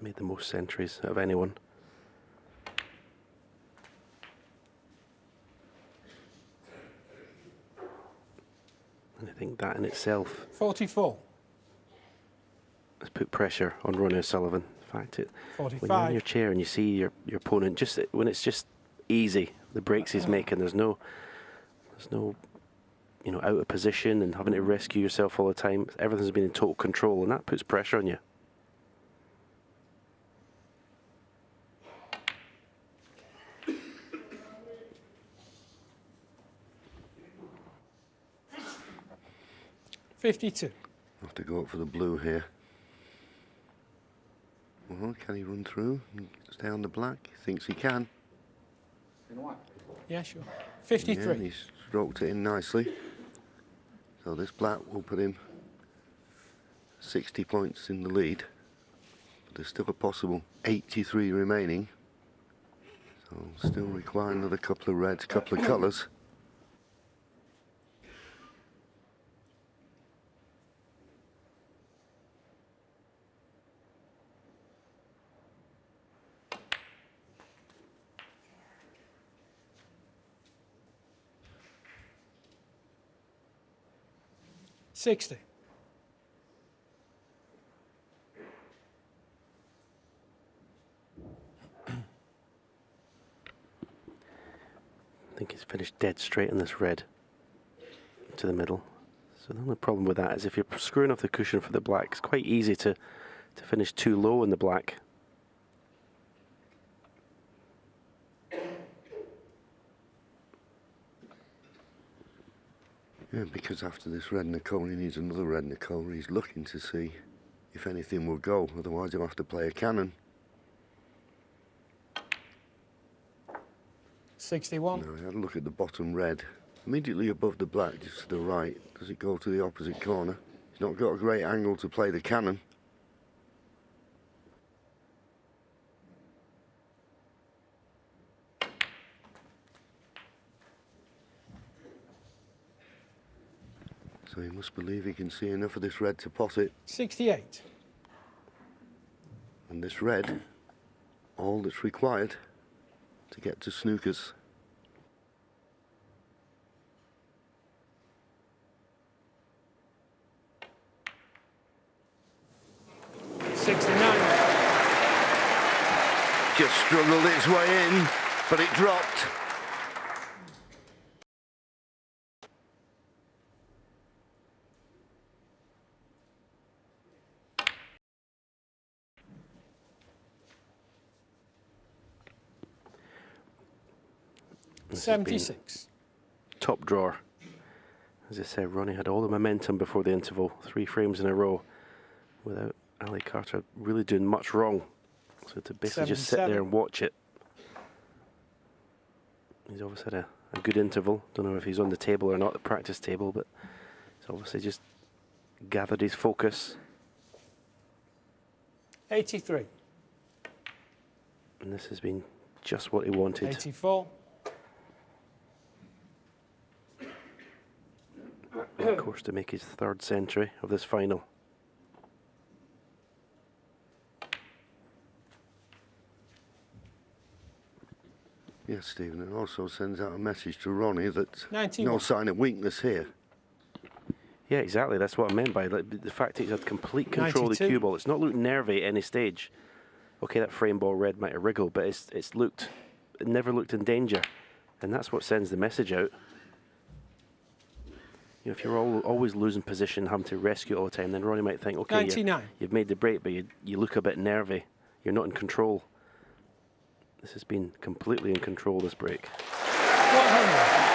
made the most centuries of anyone. And I think that in itself 44. has put pressure on Ronnie O'Sullivan. In fact, when you're in 45. your chair and you see your opponent, just when it's just easy, the breaks he's making, there's no, you know, out of position and having to rescue yourself all the time. Everything's been in total control, and that puts pressure on you. $52. Have to go up for the blue here. Well, can he run through and stay on the black? He thinks he can. Yeah, sure. Yeah, 53. he's stroked it in nicely. So this black will put him 60 points in the lead. But there's still a possible 83 remaining. So still require another couple of reds, couple of colours. $60. I think he's finished dead straight in this red to the middle. So the only problem with that is if you're screwing off the cushion for the black, it's quite easy to finish too low in the black. Yeah, because after this red Nicole, he needs another red Nicole. He's looking to see if anything will go, otherwise he'll have to play a cannon. 61. Now, I had a look at the bottom red. Immediately above the black, just to the right. Does it go to the opposite corner? He's not got a great angle to play the cannon. So he must believe he can see enough of this red to pot it. 68. And this red, all that's required to get to Snookers. Just struggled its way in, but it dropped. This has 76. been top drawer. As I said, Ronnie had all the momentum before the interval, 3 frames in a row, without Ali Carter really doing much wrong. So to basically just sit there and watch it. He's obviously had a good interval. Don't know if he's on the table or not, the practice table, but he's obviously just gathered his focus. 83. And this has been just what he wanted. 84. And of course, to make his 3rd century of this final. Yes, Stephen, it also sends out a message to Ronnie that 91. no sign of weakness here. Yeah, exactly. That's what I meant by like, the fact that he's had complete control 92. of the cue ball. It's not looked nervy at any stage. Okay, that frame ball red might have wriggled, but it never looked in danger. And that's what sends the message out. You know, if you're always losing position, having to rescue all the time, then Ronnie might think, okay, 99. you've made the break, but you look a bit nervy. You're not in control. This has been completely in control, this break. 100.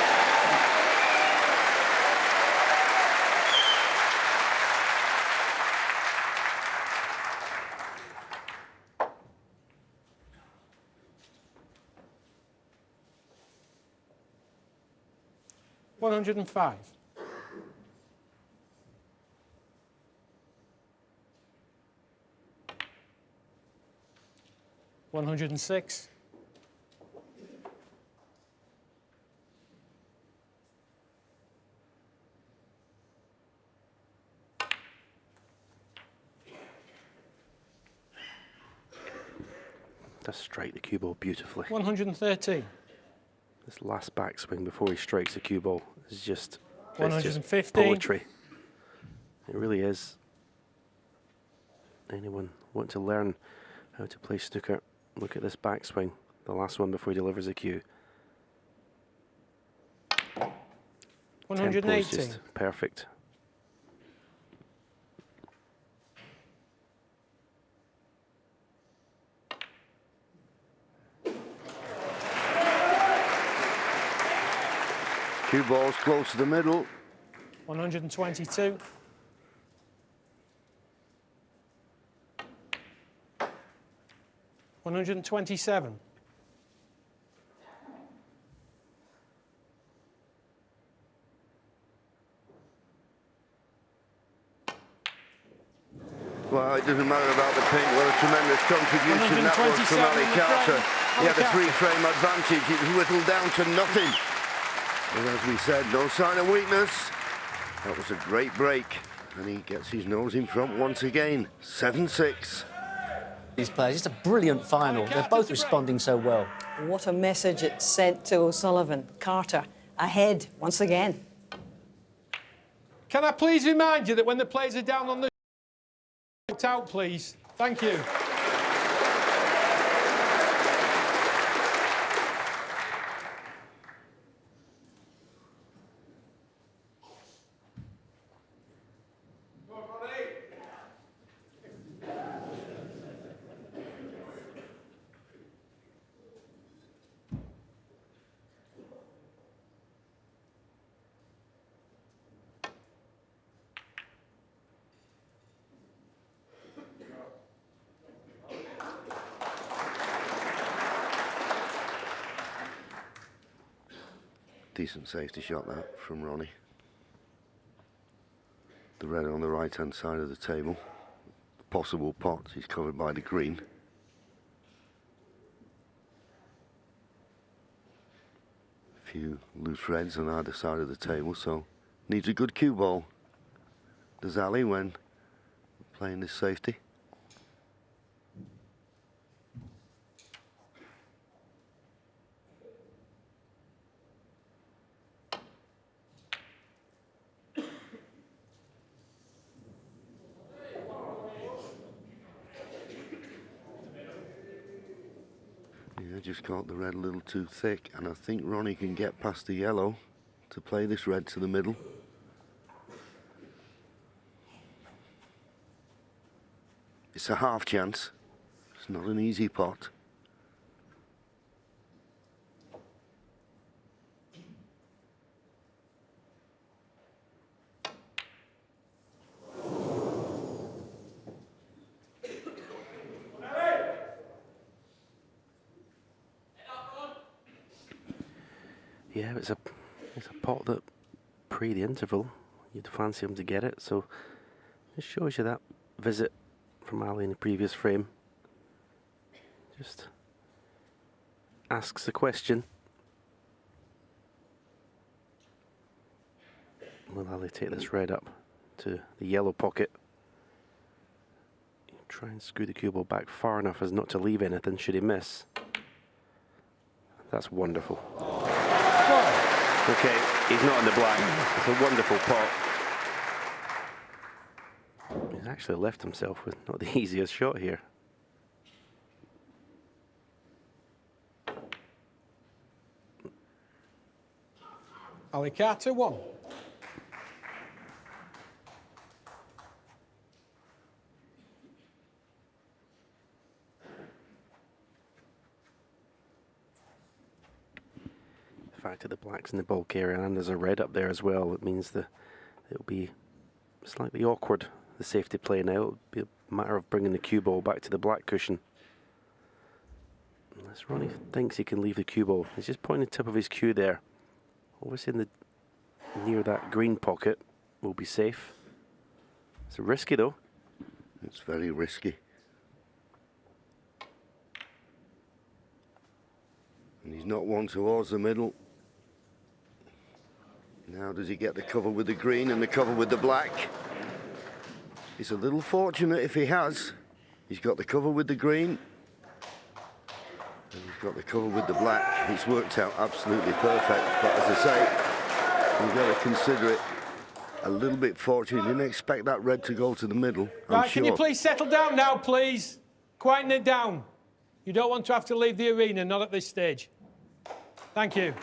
$105. 106. 'Does strike the cue ball beautifully. 113. This last backswing before he strikes the cue ball is just, it's just 115. poetry. It really is. Anyone want to learn how to play snooker, look at this backswing, the last one before he delivers the cue. Tempo is 118. just perfect. Cue ball's close to the middle. 122. 127. Well, it doesn't matter about the pink. What a tremendous contribution that was from Ali Carter. He had a three-frame advantage. It was whittled down to nothing. And as we said, no sign of weakness. That was a great break. And he gets his nose in front once again. 7-6. These players, it's a brilliant final. They're both responding so well. What a message it sent to O'Sullivan. Carter ahead once again. Can I please remind you that when the players are down on the out, please? Thank you. Decent safety shot that from Ronnie. The red on the right-hand side of the table. The possible pot is covered by the green. A few loose reds on either side of the table, so needs a good cue ball. Does Ali when playing this safety? Just caught the red a little too thick, and I think Ronnie can get past the yellow to play this red to the middle. It's a half chance. It's not an easy pot. Yeah, it's a pot that pre the interval you'd fancy him to get it, so it shows you that visit from Ali in the previous frame. Just asks the question. Will Ali take this red up to the yellow pocket? Try and screw the cue ball back far enough as not to leave anything should he miss. That's wonderful. Okay, he's not in the black. It's a wonderful pot. He's actually left himself with not the easiest shot here. Ali Carter, 1. The fact that the black's in the bulk area and there's a red up there as well, it means that it'll be slightly awkward, the safety play now. It'll be a matter of bringing the cue ball back to the black cushion. Unless Ronnie thinks he can leave the cue ball. He's just pointing the tip of his cue there. Obviously near that green pocket will be safe. It's risky though. It's very risky. And he's not one towards the middle. Now does he get the cover with the green and the cover with the black? He's a little fortunate if he has. He's got the cover with the green. And he's got the cover with the black. It's worked out absolutely perfect. But as I say, you've got to consider it a little bit fortunate. You didn't expect that red to go to the middle, I'm sure. Can you please settle down now, please? Quieten it down. You don't want to have to leave the arena, not at this stage. Thank you.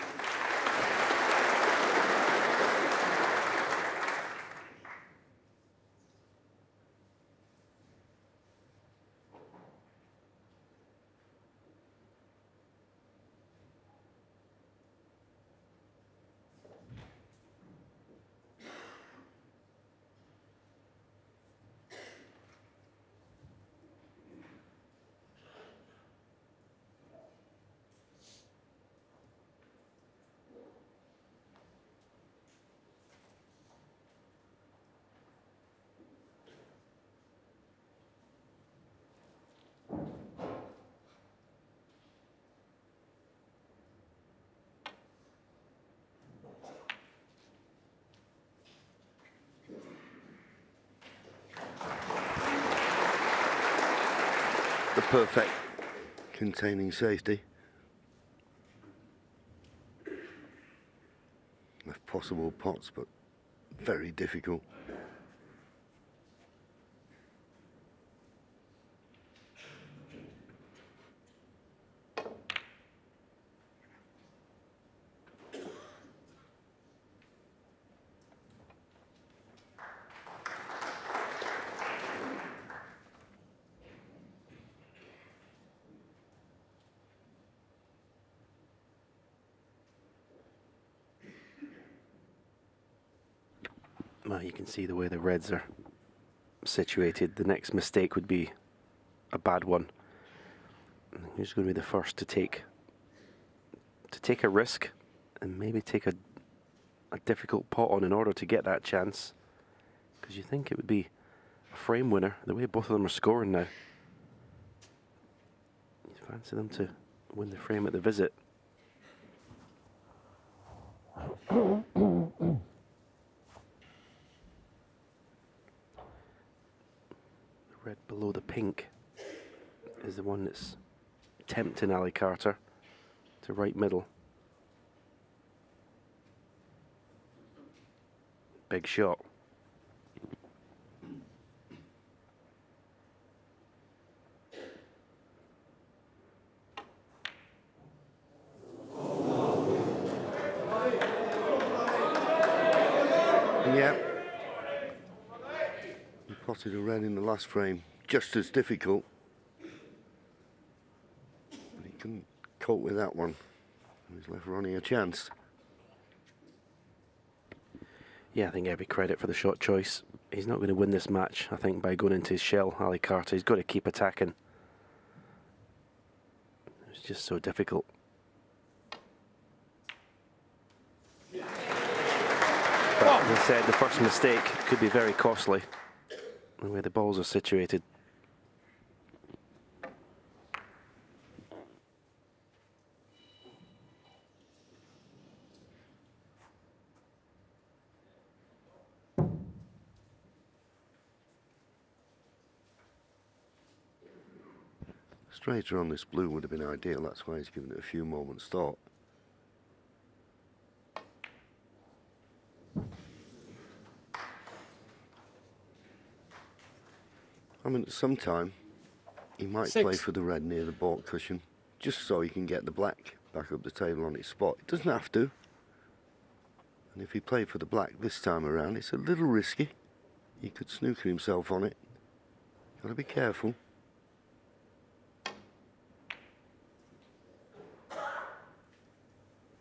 perfect containing safety. Left possible pots, but very difficult. Well, you can see the way the reds are situated. The next mistake would be a bad one. And who's going to be the first to take a risk and maybe take a difficult pot on in order to get that chance? Because you think it would be a frame winner, the way both of them are scoring now. You fancy them to win the frame at the visit. Red below the pink is the one that's tempting Ali Carter to right middle. Big shot. Yeah. He potted a red in the last frame, just as difficult. But he couldn't cope with that one. He's left Ronnie a chance. Yeah, I think every credit for the shot choice. He's not going to win this match, I think, by going into his shell, Ali Carter. He's got to keep attacking. It's just so difficult. But as I said, the first mistake could be very costly, the way the balls are situated. Straighter on this blue would have been ideal, that's why he's given it a few moments thought. I mean, sometime he might play for the red near the baulk cushion, just so he can get the black back up the table on its spot. He doesn't have to. And if he played for the black this time around, it's a little risky. He could snooker himself on it. Got to be careful.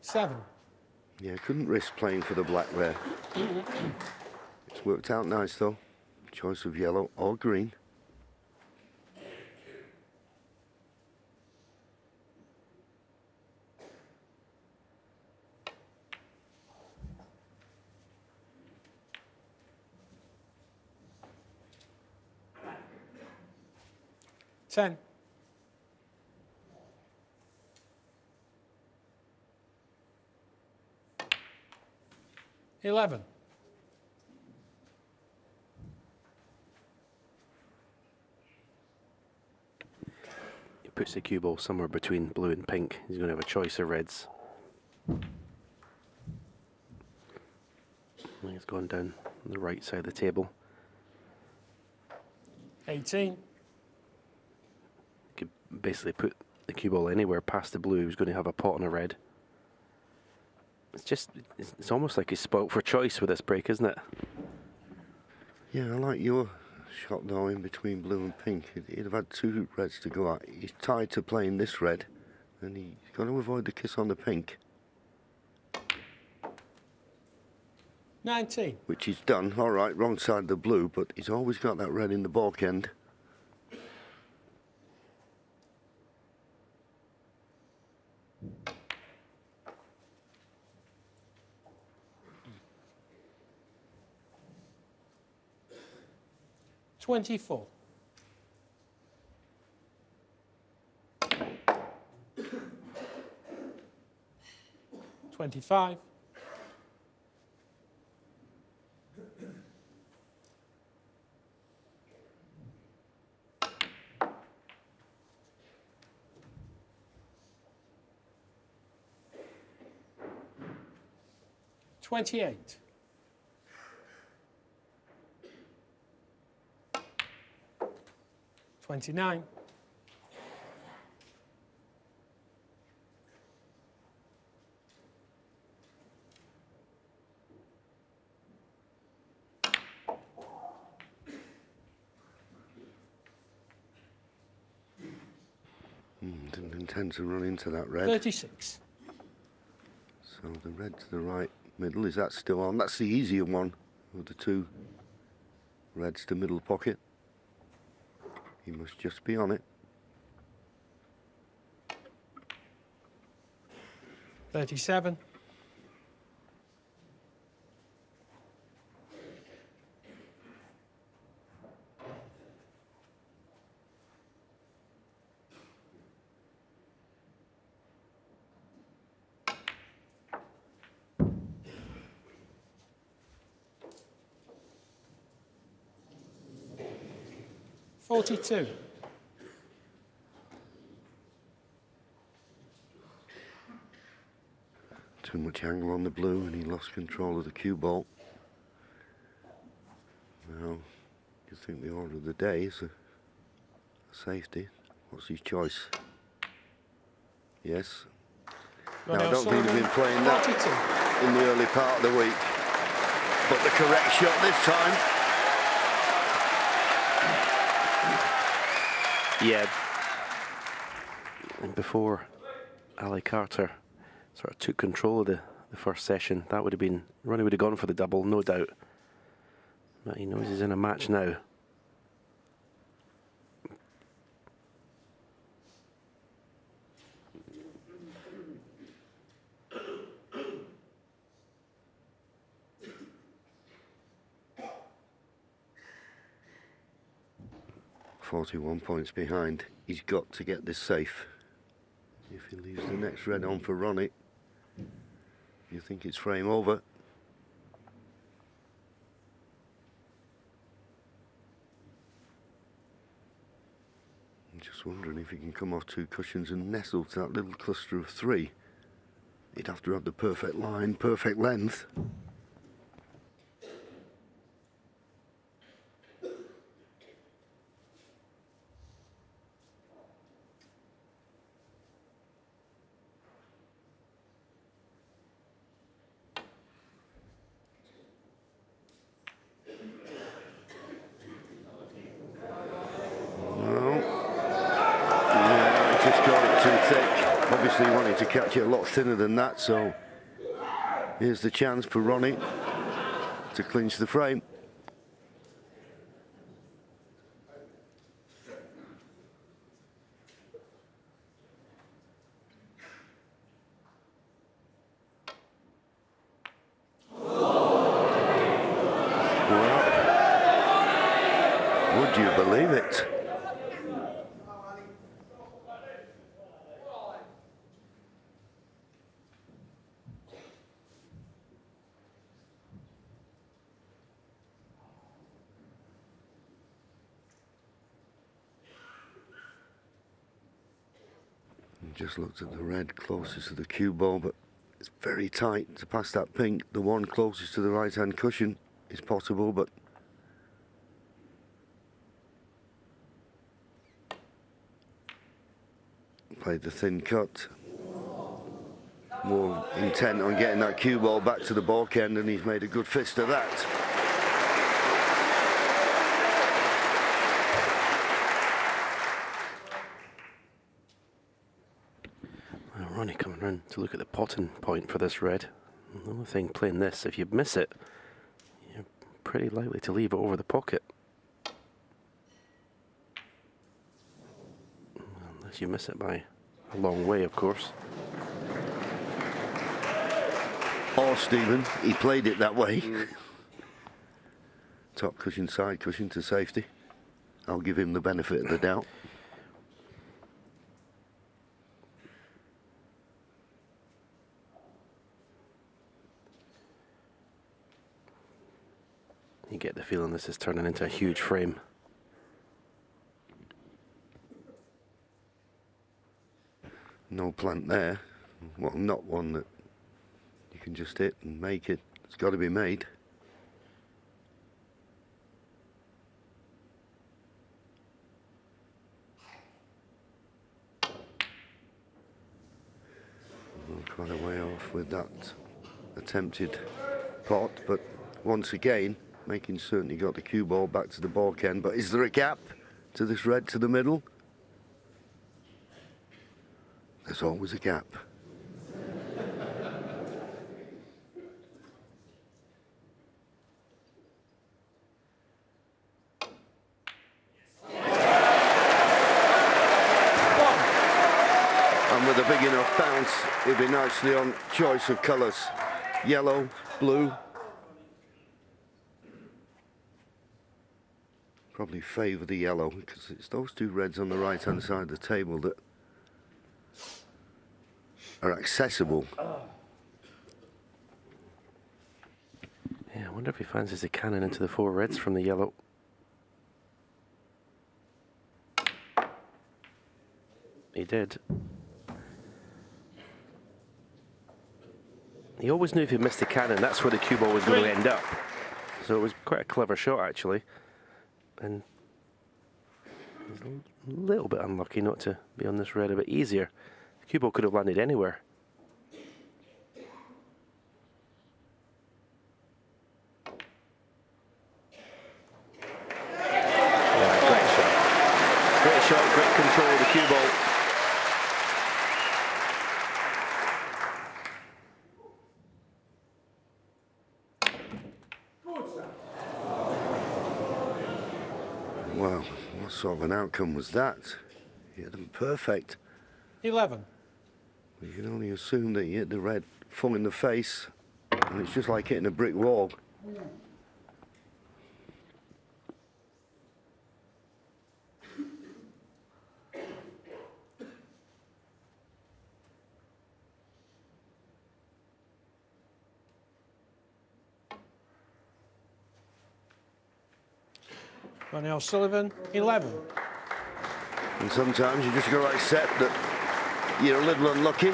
Seven. Yeah, couldn't risk playing for the black there. It's worked out nice though. Choice of yellow or green. Ten. $11. He puts the cue ball somewhere between blue and pink. He's going to have a choice of reds. I think it's gone down the right side of the table. 18. Could basically put the cue ball anywhere past the blue. He's going to have a pot on a red. It's almost like he's spoke for choice with this break, isn't it? Yeah, I like your shot though in between blue and pink. He'd have had two reds to go at. He's tied to playing this red, and he's got to avoid the kiss on the pink. 19. Which he's done. All right, wrong side of the blue, but he's always got that red in the baulk end. $24. $25. 28. $29. Didn't intend to run into that red. 36. So the red to the right middle, is that still on? That's the easier one of the two reds to middle pocket. He must just be on it. 37. $42. Too much angle on the blue and he lost control of the cue ball. Now, you think the order of the day is a safety. What's his choice? Yes. Now, I don't think he's been playing that 42. in the early part of the week. But the correct shot this time. Yeah. And before Ali Carter sort of took control of the first session, that would have been, Ronnie would have gone for the double, no doubt. But he knows he's in a match now. .41 points behind. He's got to get this safe. If he leaves the next red on for Ronnie, you think it's frame over. I'm just wondering if he can come off two cushions and nestle to that little cluster of three. He'd have to have the perfect line, perfect length. Obviously he wanted to catch it a lot thinner than that, so here's the chance for Ronnie to clinch the frame. Well, would you believe it? Just looked at the red closest to the cue ball, but it's very tight to pass that pink. The one closest to the right hand cushion is possible, but played the thin cut. More intent on getting that cue ball back to the baulk end, and he's made a good fist of that. Ronnie coming round to look at the potting point for this red. The only thing playing this, if you miss it, you're pretty likely to leave it over the pocket. Unless you miss it by a long way, of course. Or Stephen, he played it that way. Top cushion, side cushion to safety. I'll give him the benefit of the doubt. You get the feeling this is turning into a huge frame. No plant there. Well, not one that you can just hit and make it. It's got to be made. Well, quite a way off with that attempted pot, but once again, making certain he got the cue ball back to the baulk end. But is there a gap to this red to the middle? There's always a gap. And with a big enough bounce, it'd be nicely on choice of colours. Yellow, blue. Probably favour the yellow, because it's those two reds on the right-hand side of the table that are accessible. Yeah, I wonder if he fancies a cannon into the 4 reds from the yellow. He did. He always knew if he missed the cannon, that's where the cue ball was going to end up. So it was quite a clever shot, actually. And he's a little bit unlucky not to be on this red a bit easier. The cue ball could have landed anywhere. Yeah, great shot. Great shot, great control of the cue ball. Well, what sort of an outcome was that? He hit them perfect. 11. You can only assume that you hit the red full in the face, and it's just like hitting a brick wall. Ronnie O'Sullivan, 11. And sometimes you just got to accept that you're a little unlucky.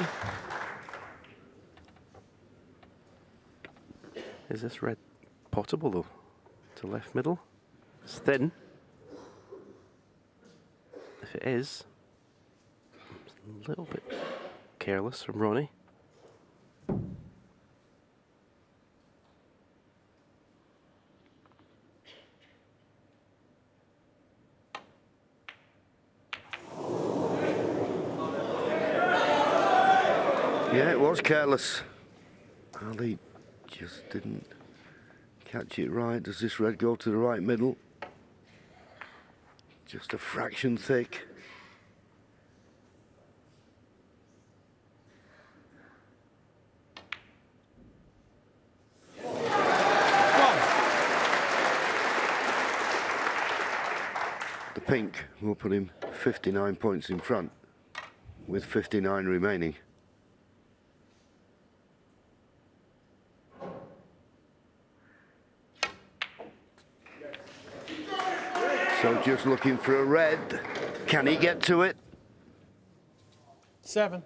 Is this red potable though? To left middle? It's thin. If it is, it's a little bit careless from Ronnie. Yeah, it was careless. Ali just didn't catch it right. Does this red go to the right middle? Just a fraction thick. The pink will put him 59 points in front with 59 remaining. So just looking for a red. Can he get to it? 7.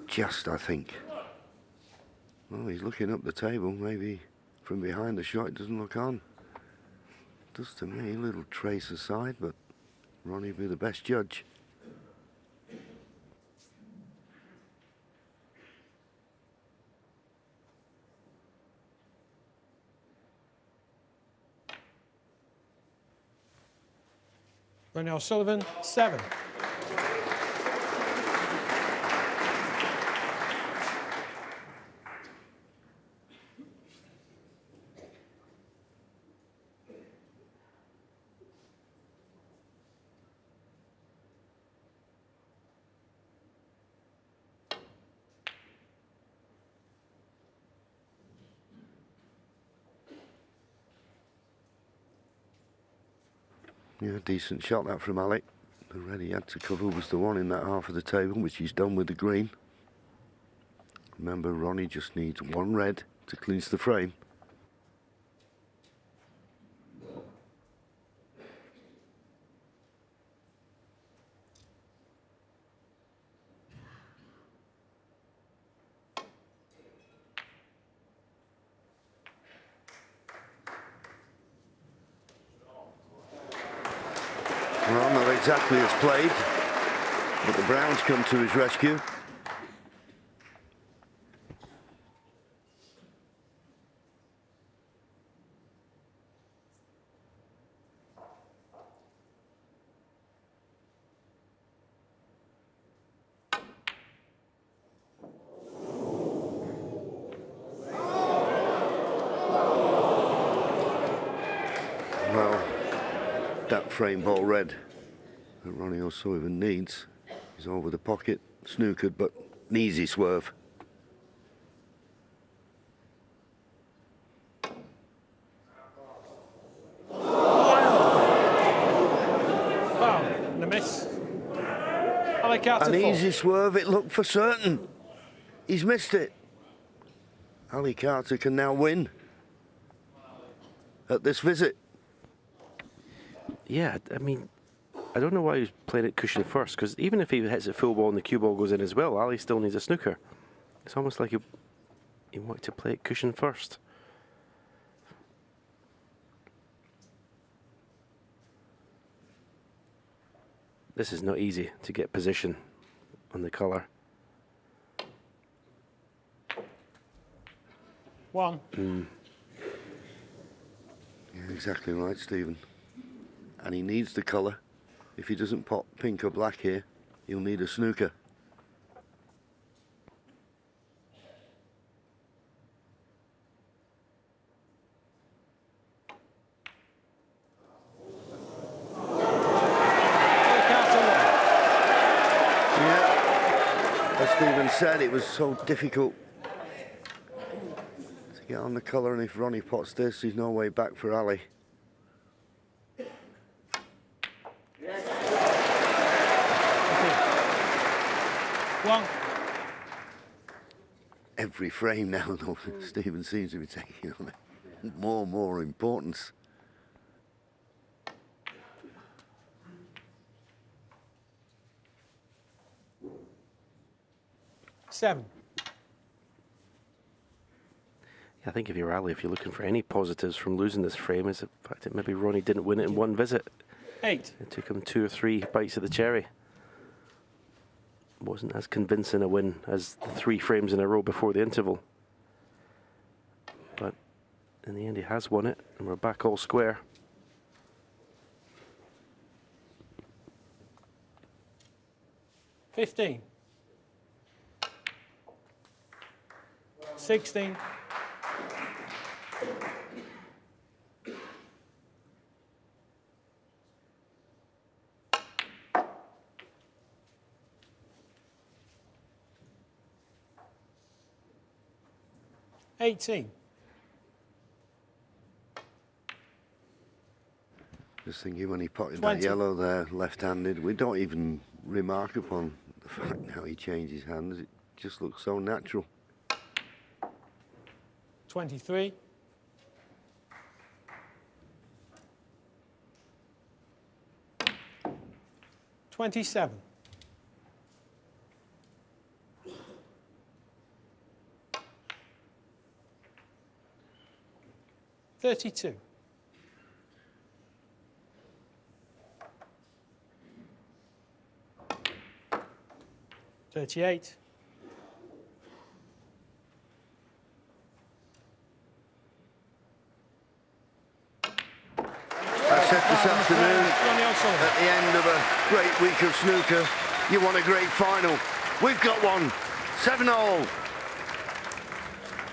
Just, I think. Well, he's looking up the table. Maybe from behind the shot it doesn't look on. Does to me, a little trace aside, but Ronnie will be the best judge. Ronnie O'Sullivan, 7. Yeah, decent shot that from Alec. The red he had to cover was the one in that half of the table, which he's done with the green. Remember, Ronnie just needs one red to clinch the frame. exactly as played, but the Browns come to his rescue. Well, that frame ball red that Ronnie O'Sullivan needs is over the pocket, snookered, but an easy swerve. Foul and a miss. Ali Carter An four. easy swerve, it looked for certain. He's missed it. Ali Carter can now win at this visit. Yeah, I mean, I don't know why he was playing it cushion first, because even if he hits it full ball and the cue ball goes in as well, Ali still needs a snooker. It's almost like he wanted to play it cushion first. This is not easy to get position on the colour. One. Yeah, exactly right, Stephen. And he needs the colour. If he doesn't pop pink or black here, he'll need a snooker. Yeah, as Stephen said, it was so difficult to get on the colour, and if Ronnie pots this, there's no way back for Ali. One. Every frame now, though, Stephen seems to be taking on more and more importance. Seven. I think if you're Ali, if you're looking for any positives from losing this frame, is the fact that maybe Ronnie didn't win it in one visit. Eight. It took him 2 or 3 bites of the cherry. Wasn't as convincing a win as the 3 frames in a row before the interval. But in the end, he has won it, and we're back all square. $15. 16. $18. Just thinking when he potted 20. that yellow there, left-handed, we don't even remark upon the fact how he changed his hands. It just looks so natural. 23. 27. 32. 38. I said this afternoon, at the end of a great week of snooker, you want a great final. We've got one, 7-all.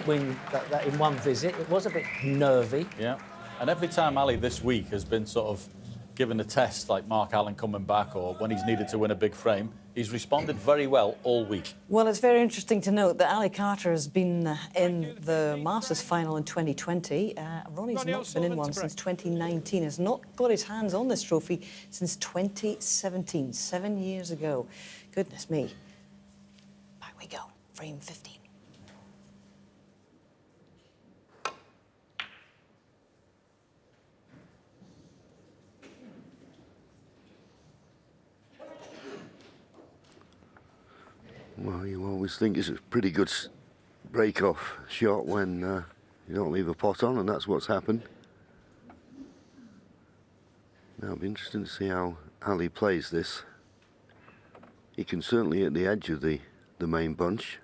Win that in one visit. It was a bit nervy. Yeah, and every time Ali this week has been sort of given a test, like Mark Allen coming back or when he's needed to win a big frame, he's responded very well all week. Well, it's very interesting to note that Ali Carter has been in the Masters final in 2020. Ronnie's not been in one since 2019, has not got his hands on this trophy since 2017, 7 years ago. Goodness me. Back we go, frame 15. Well, you always think it's a pretty good break-off shot when you don't leave a pot on, and that's what's happened. Now it'll be interesting to see how Ali plays this. He can certainly hit the edge of the main bunch.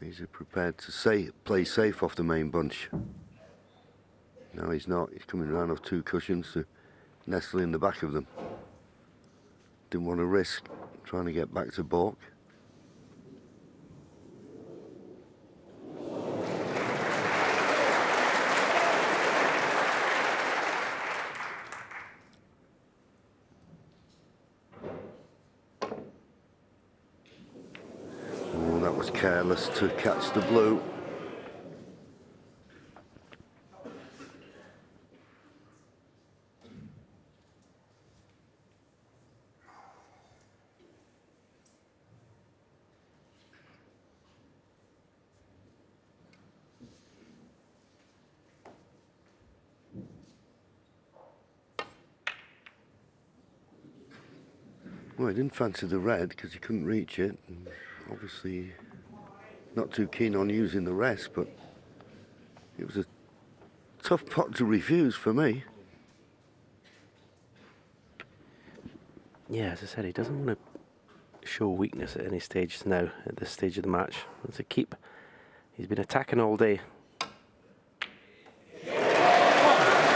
He's prepared to play safe off the main bunch. No, he's not. He's coming around off 2 cushions to nestle in the back of them. Didn't want to risk trying to get back to balk. Oh, that was careless to catch the blue. Well, he didn't fancy the red because he couldn't reach it. And obviously, not too keen on using the rest, but it was a tough pot to refuse for me. Yeah, as I said, he doesn't want to show weakness at any stage now, at this stage of the match. It's a keep. He's been attacking all day.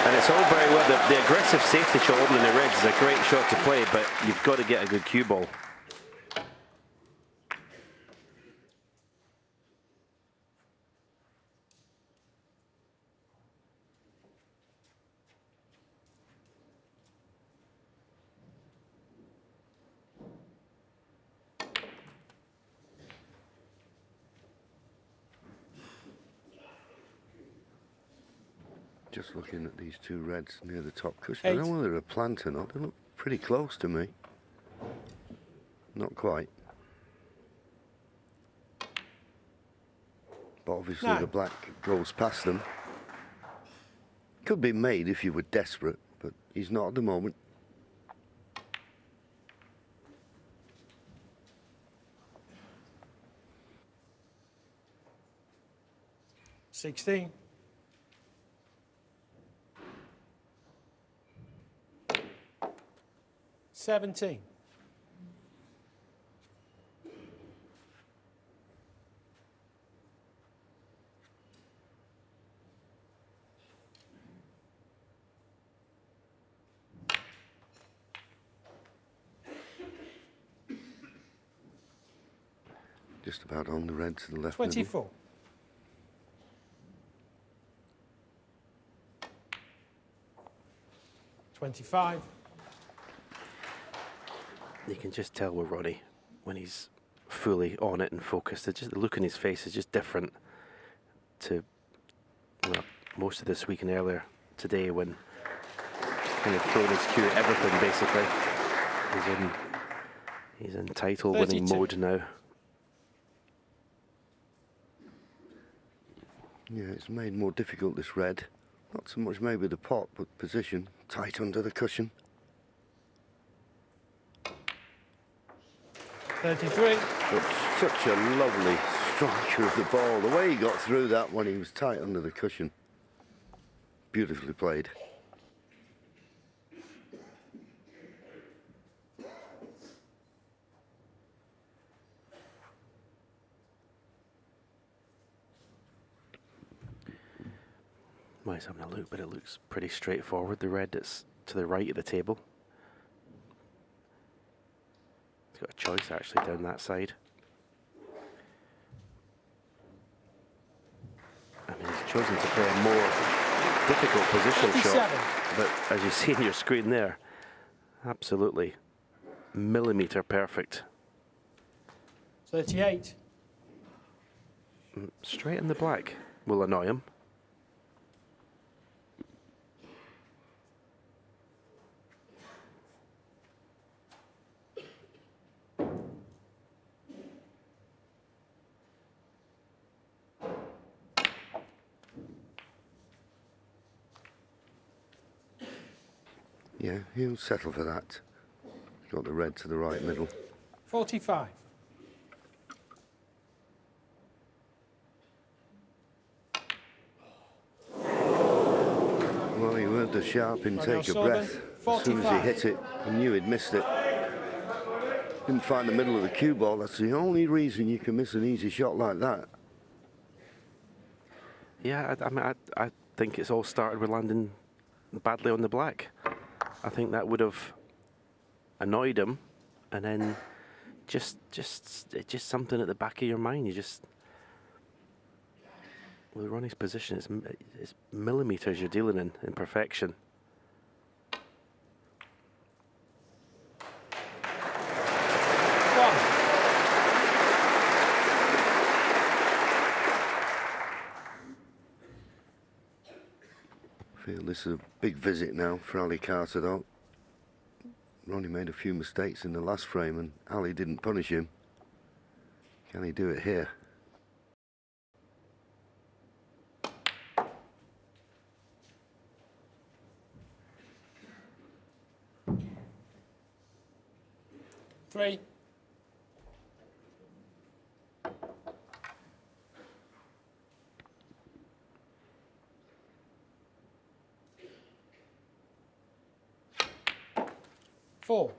And it's all very well. The aggressive safety shot opening the reds is a great shot to play, but you've got to get a good cue ball. Just looking at these 2 reds near the top cushion. I don't know whether they're a plant or not. They look pretty close to me. Not quite. But obviously the black goes past them. Could be made if you were desperate, but he's not at the moment. $16. $17. Just about on the red to the left. 24. Middle. $25. You can just tell with Ronnie when he's fully on it and focused. It's just the look in his face is just different to most of this week and earlier today when he's kind of thrown his cue at everything basically. He's in title 32. winning mode now. Yeah, it's made more difficult, this red. Not so much maybe the pot, but position. Tight under the cushion. 33. But such a lovely striker of the ball. The way he got through that when he was tight under the cushion. Beautifully played. Well, he's having a look, but it looks pretty straightforward. The red that's to the right of the table. He's got a choice actually down that side. I mean, he's chosen to play a more difficult positional shot. But as you see on your screen there, absolutely millimetre perfect. 38. Straight in the black will annoy him. Yeah, he'll settle for that. Got the red to the right middle. 45. Well, you heard the sharp intake of breath. As soon as he 45. hit it, I knew he'd missed it. Didn't find the middle of the cue ball. That's the only reason you can miss an easy shot like that. Yeah, I mean, I think it's all started with landing badly on the black. I think that would have annoyed him, and then just something at the back of your mind. You just, with Ronnie's position, it's millimeters you're dealing in perfection. I feel this is a big visit now for Ali Carter, though. Ronnie made a few mistakes in the last frame, and Ali didn't punish him. Can he do it here? Three. Four.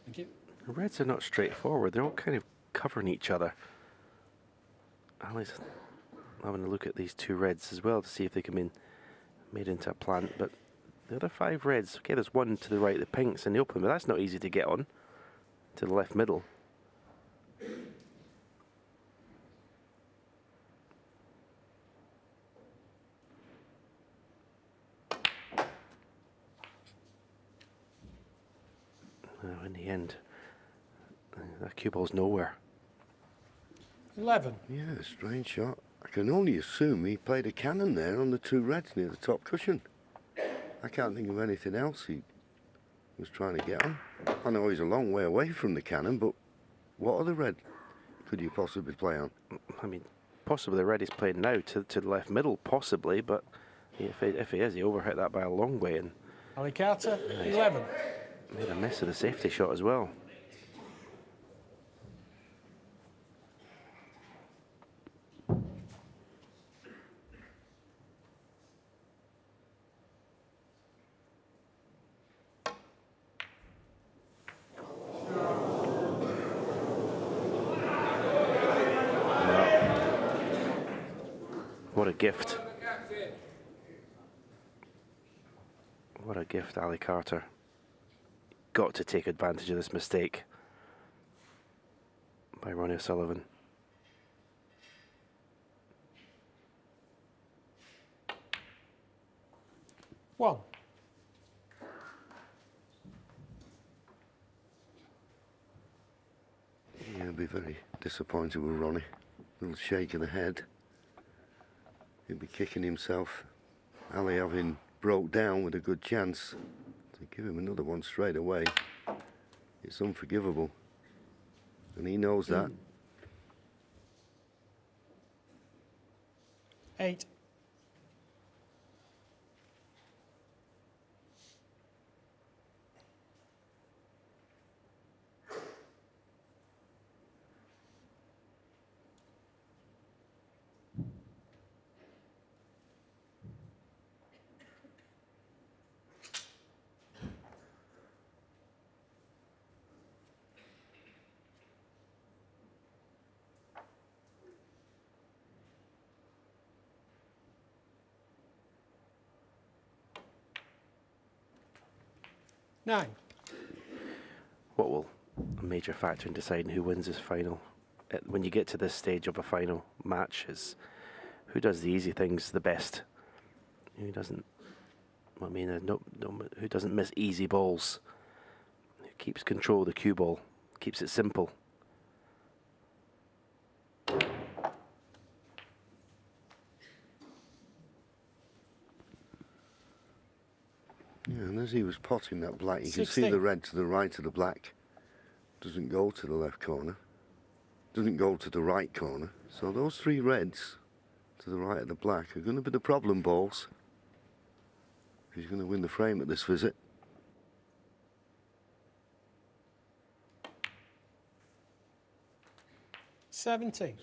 Thank you. The reds are not straightforward. They're all kind of covering each other. Ali's having a look at these two reds as well to see if they can be made into a plant. But the other 5 reds, okay, there's one to the right, the pinks in the open, but that's not easy to get on to the left middle. In the end, that cue ball's nowhere. 11. Yeah, strange shot. I can only assume he played a cannon there on the 2 reds near the top cushion. I can't think of anything else he was trying to get on. I know he's a long way away from the cannon, but what other red could you possibly play on? I mean, possibly the red he's playing now to the left middle, possibly, but if he is, he overhit that by a long way and Ali Carter, 11. made a mess of the safety shot as well. What a gift. What a gift, Ali Carter. Got to take advantage of this mistake by Ronnie O'Sullivan. One. Yeah, I'll be very disappointed with Ronnie. A little shake of the head. He'll be kicking himself. Ali having broke down with a good chance. To give him another one straight away, it's unforgivable. And he knows that. 8. Nine. What will a major factor in deciding who wins this final? When you get to this stage of a final match, is who does the easy things the best? Who doesn't? I mean, who doesn't miss easy balls? Who keeps control of the cue ball? Keeps it simple. Yeah, and as he was potting that black, you can 16. see the red to the right of the black. Doesn't go to the left corner. Doesn't go to the right corner. So those 3 reds to the right of the black are going to be the problem balls. He's going to win the frame at this visit. 17.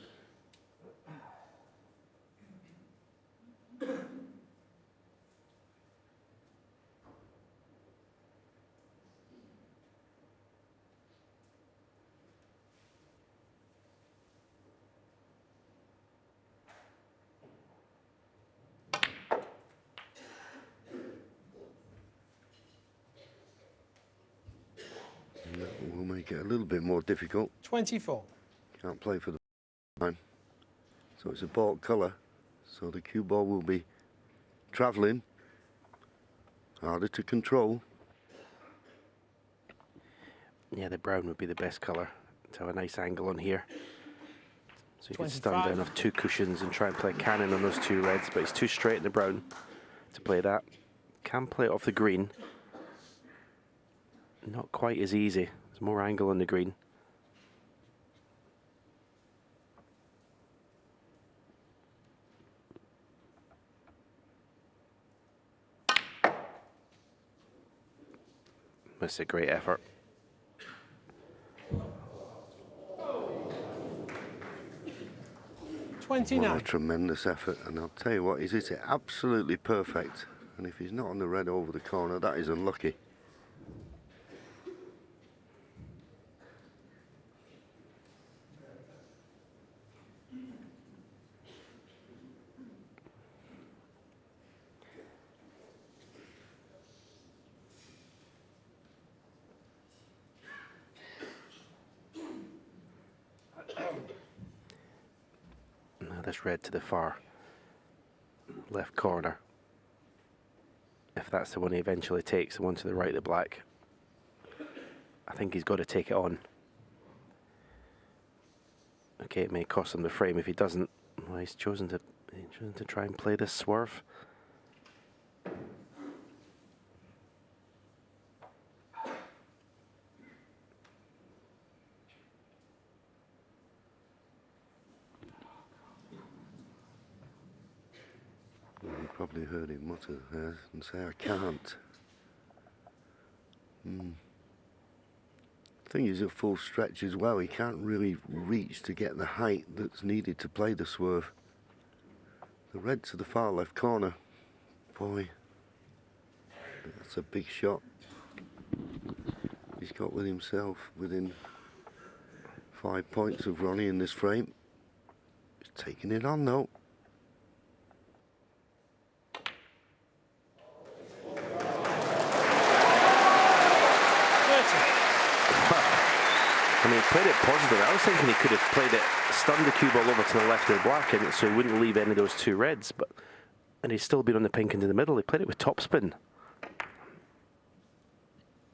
make it a little bit more difficult. 24. Can't play for the time. So it's a balk colour. So the cue ball will be travelling. Harder to control. Yeah, the brown would be the best colour to have a nice angle on here. So you can 25. stand down off 2 cushions and try and play cannon on those 2 reds, but it's too straight in the brown to play that. Can play it off the green. Not quite as easy. There's more angle on the green. That's a great effort. What 29. a tremendous effort, and I'll tell you what, he's hit it absolutely perfect. And if he's not on the red over the corner, that is unlucky. Now this red to the far left corner. If that's the one he eventually takes, the one to the right of the black, I think he's got to take it on. Okay, it may cost him the frame if he doesn't. Well, he's chosen to try and play this swerve. You probably heard him mutter there and say, I can't. The thing is, at full stretch as well, he can't really reach to get the height that's needed to play the swerve. The red to the far left corner, boy, that's a big shot. He's got with himself within 5 points of Ronnie in this frame. He's taking it on though. I mean, he played it positive. I was thinking he could have played it, stunned the cue ball over to the left of the black, and so he wouldn't leave any of those 2 reds. And he's still been on the pink into the middle. He played it with topspin.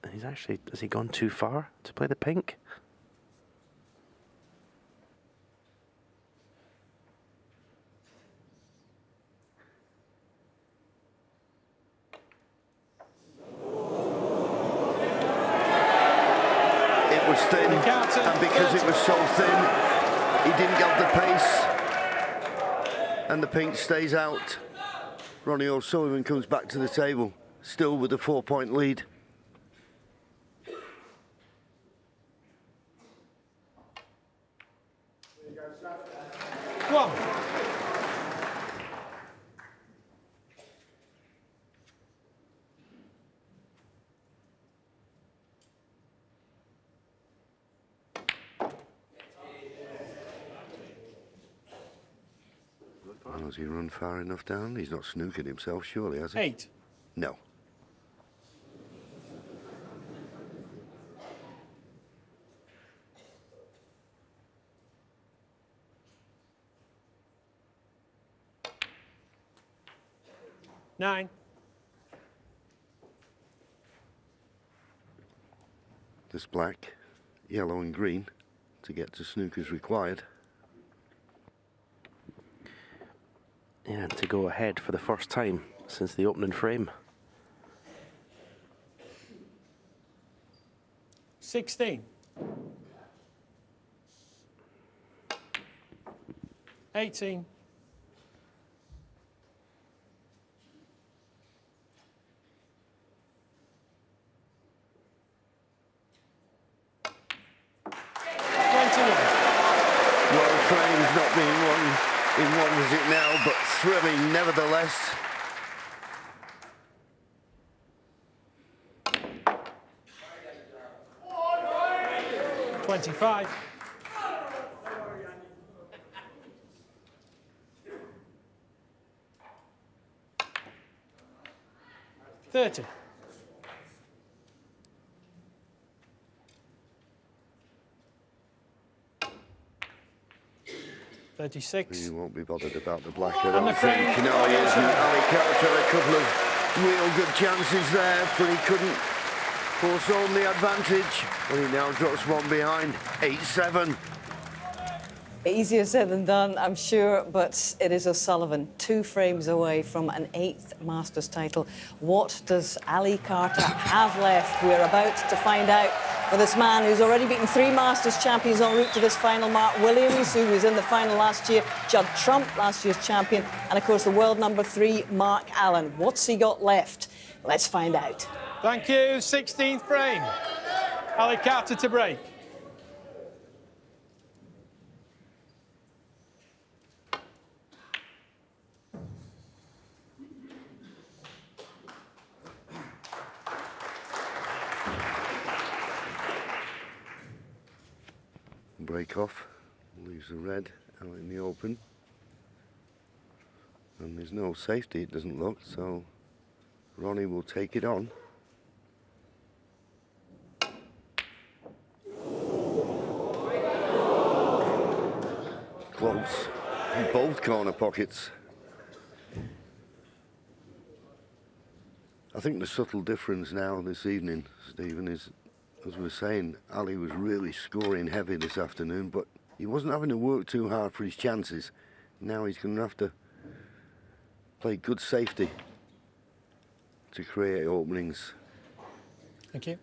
And he's actually, has he gone too far to play the pink? Was thin, and because it was so thin, he didn't get the pace, and the pink stays out. Ronnie O'Sullivan comes back to the table, still with a 4-point lead. Go on. Has he run far enough down? He's not snookered himself, surely, has he? 8. No. Nine. This black, yellow and green to get to snooker's required. Yeah, to go ahead for the first time since the opening frame. 16. 18. 21. Well, frame's not being won in one as it now, but thrilling nevertheless. $25. 30. 36. He won't be bothered about the black, I And don't the frame. think. No, he isn't. Ali Carter had a couple of real good chances there, but he couldn't force on the advantage. And he now drops one behind, 8-7. Easier said than done, I'm sure, but it is O'Sullivan, 2 frames away from an 8th Masters title. What does Ali Carter have left? We're about to find out for this man who's already beaten 3 Masters champions en route to this final. Mark Williams, who was in the final last year, Judd Trump, last year's champion, and of course the world number 3, Mark Allen. What's he got left? Let's find out. Thank you. 16th frame. Ali Carter to break. Break off, leaves the red out in the open. And there's no safety, it doesn't look, so Ronnie will take it on. Close in both corner pockets. I think the subtle difference now this evening, Stephen, is, as we were saying, Ali was really scoring heavy this afternoon, but he wasn't having to work too hard for his chances. Now he's going to have to play good safety to create openings. Thank you.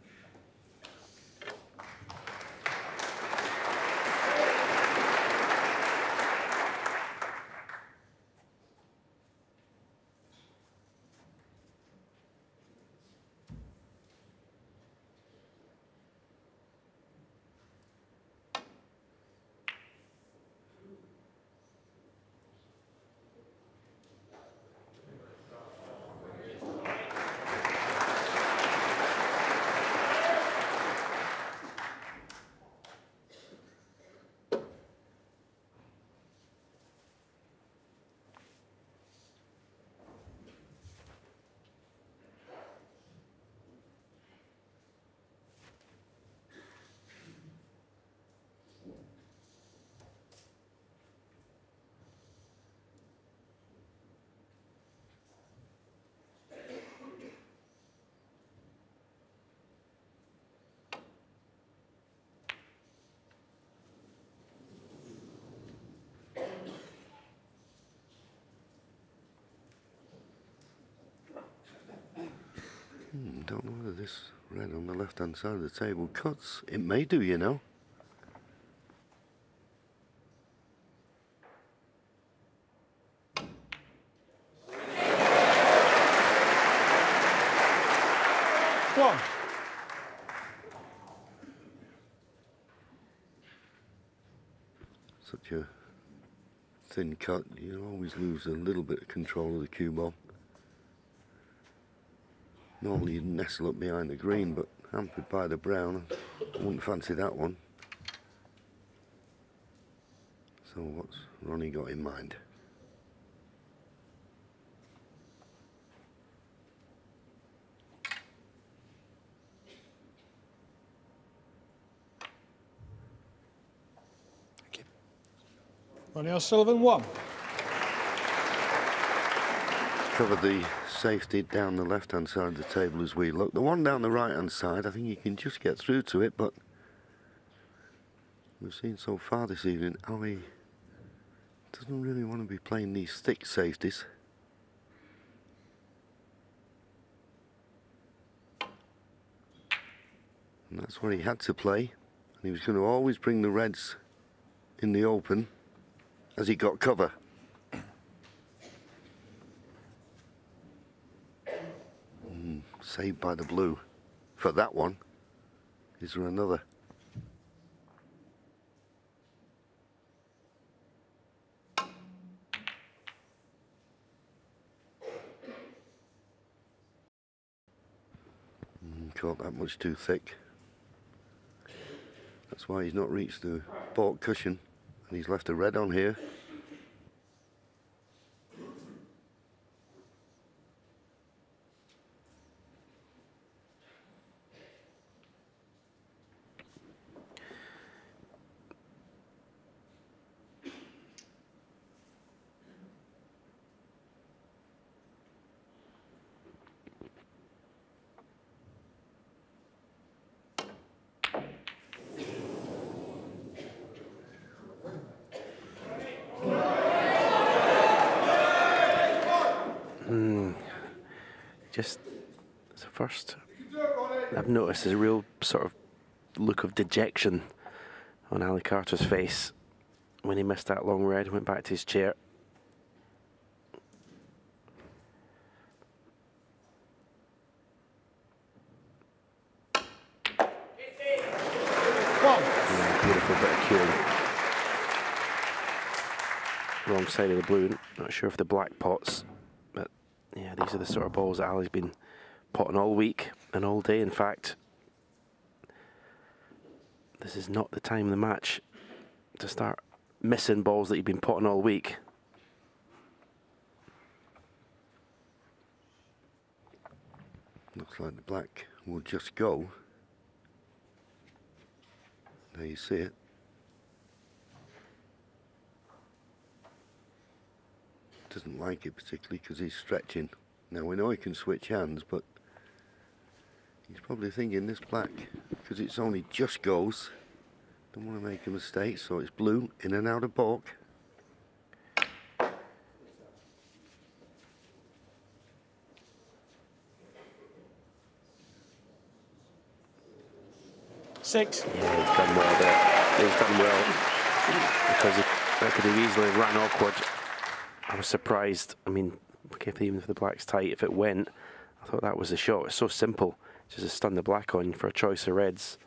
Don't know whether this red on the left-hand side of the table cuts. It may do, you know. One. Such a thin cut, you always lose a little bit of control of the cue ball. Normally you'd nestle up behind the green, but hampered by the brown, I wouldn't fancy that one. So what's Ronnie got in mind? Ronnie O'Sullivan, 1. Cover the safety down the left-hand side of the table as we look. The one down the right-hand side, I think you can just get through to it, but we've seen so far this evening, Ali doesn't really want to be playing these thick safeties. And that's where he had to play. And he was going to always bring the reds in the open as he got cover. Saved by the blue for that one. Is there another? Caught that much too thick. That's why he's not reached the baulk cushion, and he's left a red on here. just, it's the first I've noticed a real sort of look of dejection on Ali Carter's face when he missed that long red, went back to his chair. Yeah, beautiful bit of cueing. Wrong side of the blue. Not sure if the black pots, but yeah, these are the sort of balls that Ali's been potting all week and all day. In fact, this is not the time of the match to start missing balls that you've been potting all week. Looks like the black will just go. There you see it. Doesn't like it particularly because he's stretching. Now we know he can switch hands, but he's probably thinking this black, because it's only just goes, don't want to make a mistake, so it's blue in and out of balk. Six. Yeah, he's done well there. He's done well because that could have easily ran awkward. I was surprised. I mean, even if the black's tight, if it went, I thought that was the shot. It's so simple. Just to stun the black on for a choice of reds.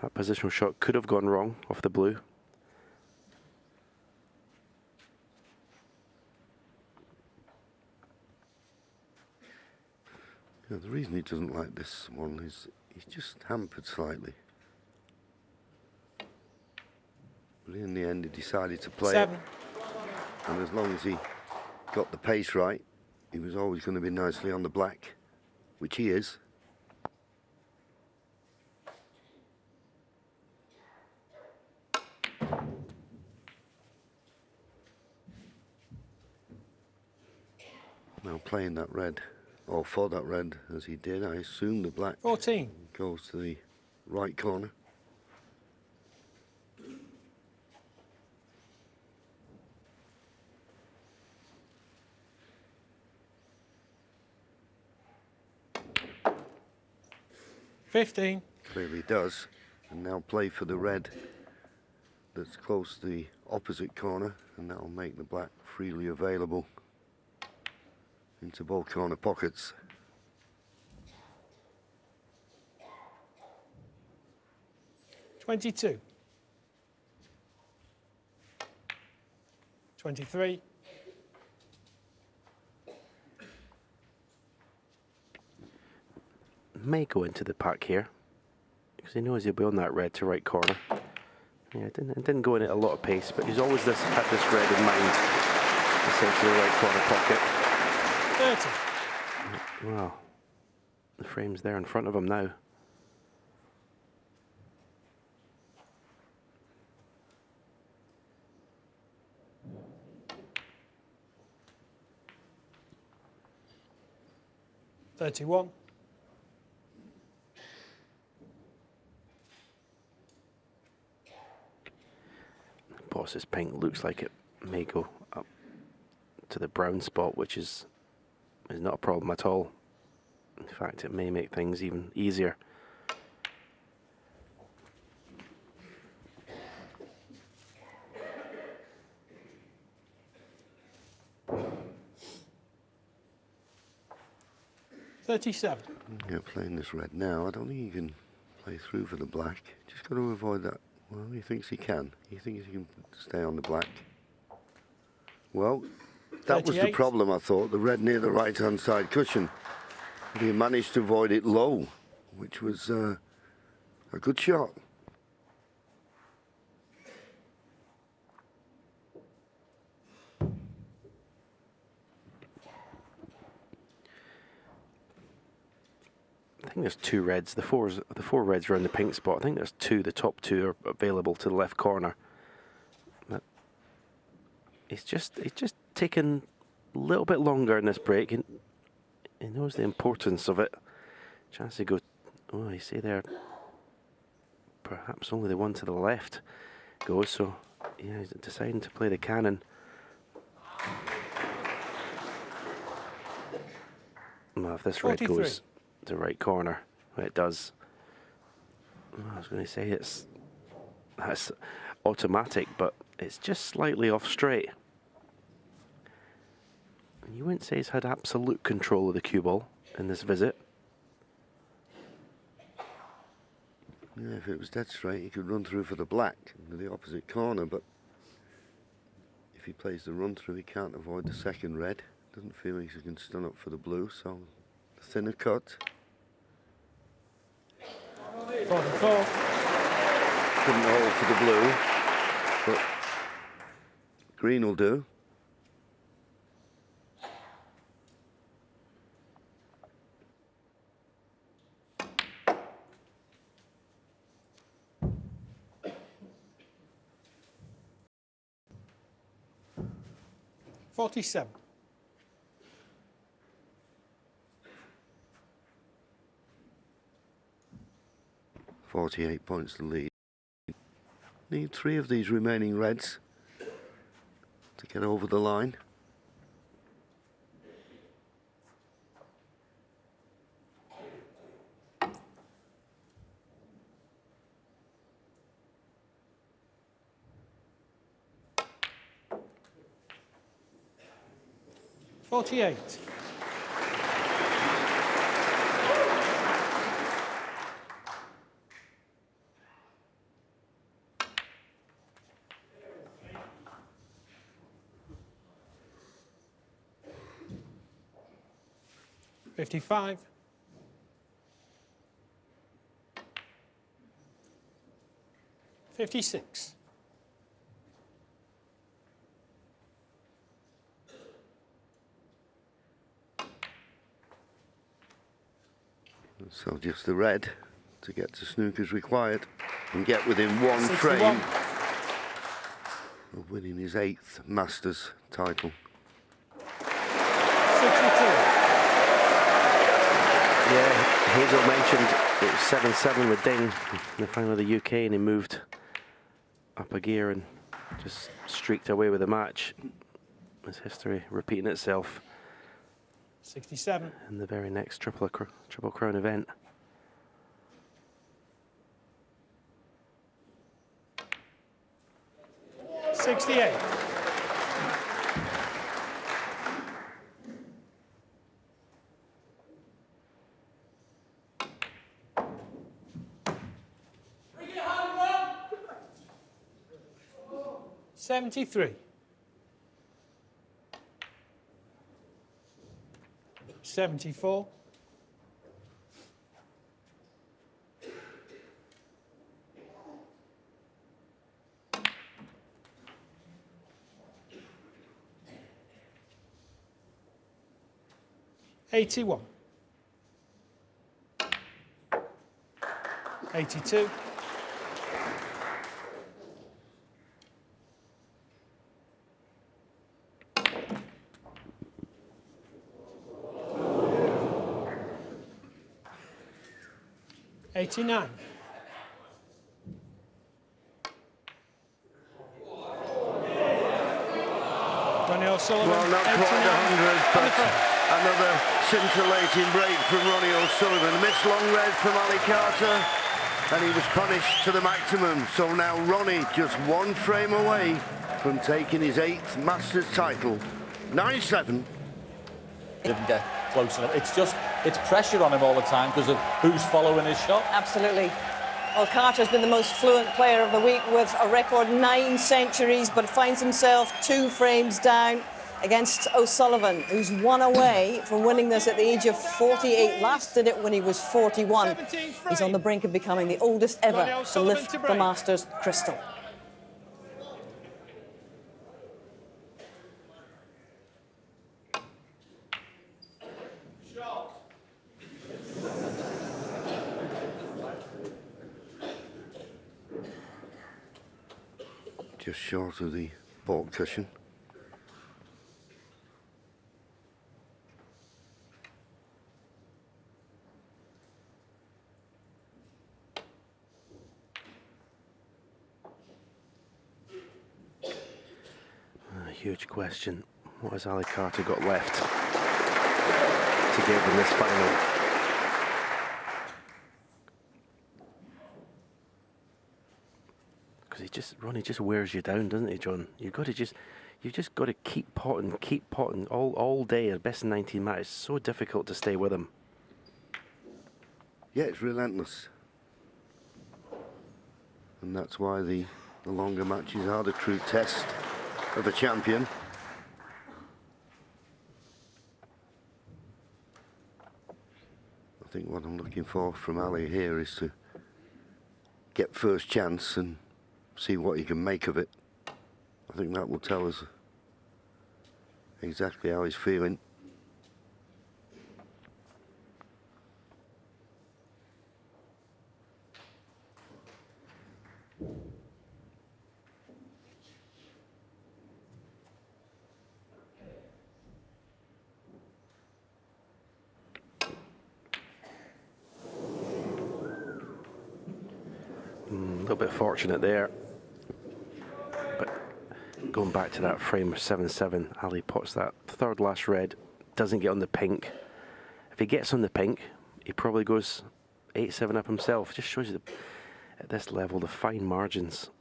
That positional shot could have gone wrong off the blue. Yeah, the reason he doesn't like this one is he's just hampered slightly. But in the end, he decided to play it. And as long as he got the pace right, he was always going to be nicely on the black, which he is. Now playing that red, or for that red as he did, I assume the black 14 goes to the right corner. $15. Clearly does. And now play for the red that's close to the opposite corner, and that will make the black freely available into both corner pockets. $22. 23. May go into the pack here because he knows he'll be on that red to right corner. Yeah, it didn't go in at a lot of pace, but he's always had this red in mind. Essentially the right corner pocket. 30. Wow. The frame's there in front of him now. $31. Boss's pink looks like it may go up to the brown spot, which is not a problem at all. In fact, it may make things even easier. $37. Yeah, playing this red now, I don't think he can play through for the black. Just got to avoid that. Well, he thinks he can. He thinks he can stay on the black. Well, that was the 38. problem, I thought. The red near the right-hand side cushion. But he managed to avoid it low, which was a good shot. I think there's two reds. The four reds around the pink spot. I think there's two. The top two are available to the left corner. But it's just taken a little bit longer in this break. And he knows the importance of it. Chance to go. Oh, you see there. Perhaps only the one to the left goes. So yeah, he's deciding to play the cannon. Well, if this red 43. goes to right corner, it does. I was going to say that's automatic, but it's just slightly off straight. And you wouldn't say he's had absolute control of the cue ball in this visit. Yeah, if it was dead straight, he could run through for the black into the opposite corner, but if he plays the run through, he can't avoid the second red. Doesn't feel he can stun up for the blue, so the thinner cut. 44. Couldn't hold for the blue, but green will do. $47. 48 points to lead. Need 3 of these remaining reds to get over the line. $48. $55. $56. So just the red to get to snooker's required and get within 1 61. frame of winning his 8th Masters title. 62. Yeah, Hazel mentioned it was 7-7 with Ding in the final of the UK, and he moved up a gear and just streaked away with the match. His history repeating itself 67. in the very next Triple Crown event. $68. $73. 74. 81. 82. 89. Ronnie O'Sullivan. Well, not quite 100, but another scintillating break from Ronnie O'Sullivan. Missed long red from Ali Carter, and he was punished to the maximum. So now Ronnie just 1 frame away from taking his 8th Masters title. 9-7. Didn't get close enough. It's pressure on him all the time because of who's following his shot. Absolutely. Well, Carter's been the most fluent player of the week with a record 9 centuries, but finds himself 2 frames down against O'Sullivan, who's 1 away from winning this at the age of 48. Last did it when he was 41. He's on the brink of becoming the oldest ever to lift the Masters crystal. Just short of the baulk cushion. A huge question. What has Ali Carter got left? to give in this final. Because Ronnie just wears you down, doesn't he, John? You've just got to keep potting all day. At best in 19 matches, it's so difficult to stay with him. Yeah, it's relentless. And that's why the longer matches are the true test of a champion. I think what I'm looking for from Ali here is to get first chance and see what he can make of it. I think that will tell us exactly how he's feeling. A little bit fortunate there. But going back to that frame of 7-7, Ali pots that third last red, doesn't get on the pink. If he gets on the pink, he probably goes 8-7 up himself. Just shows you at this level the fine margins.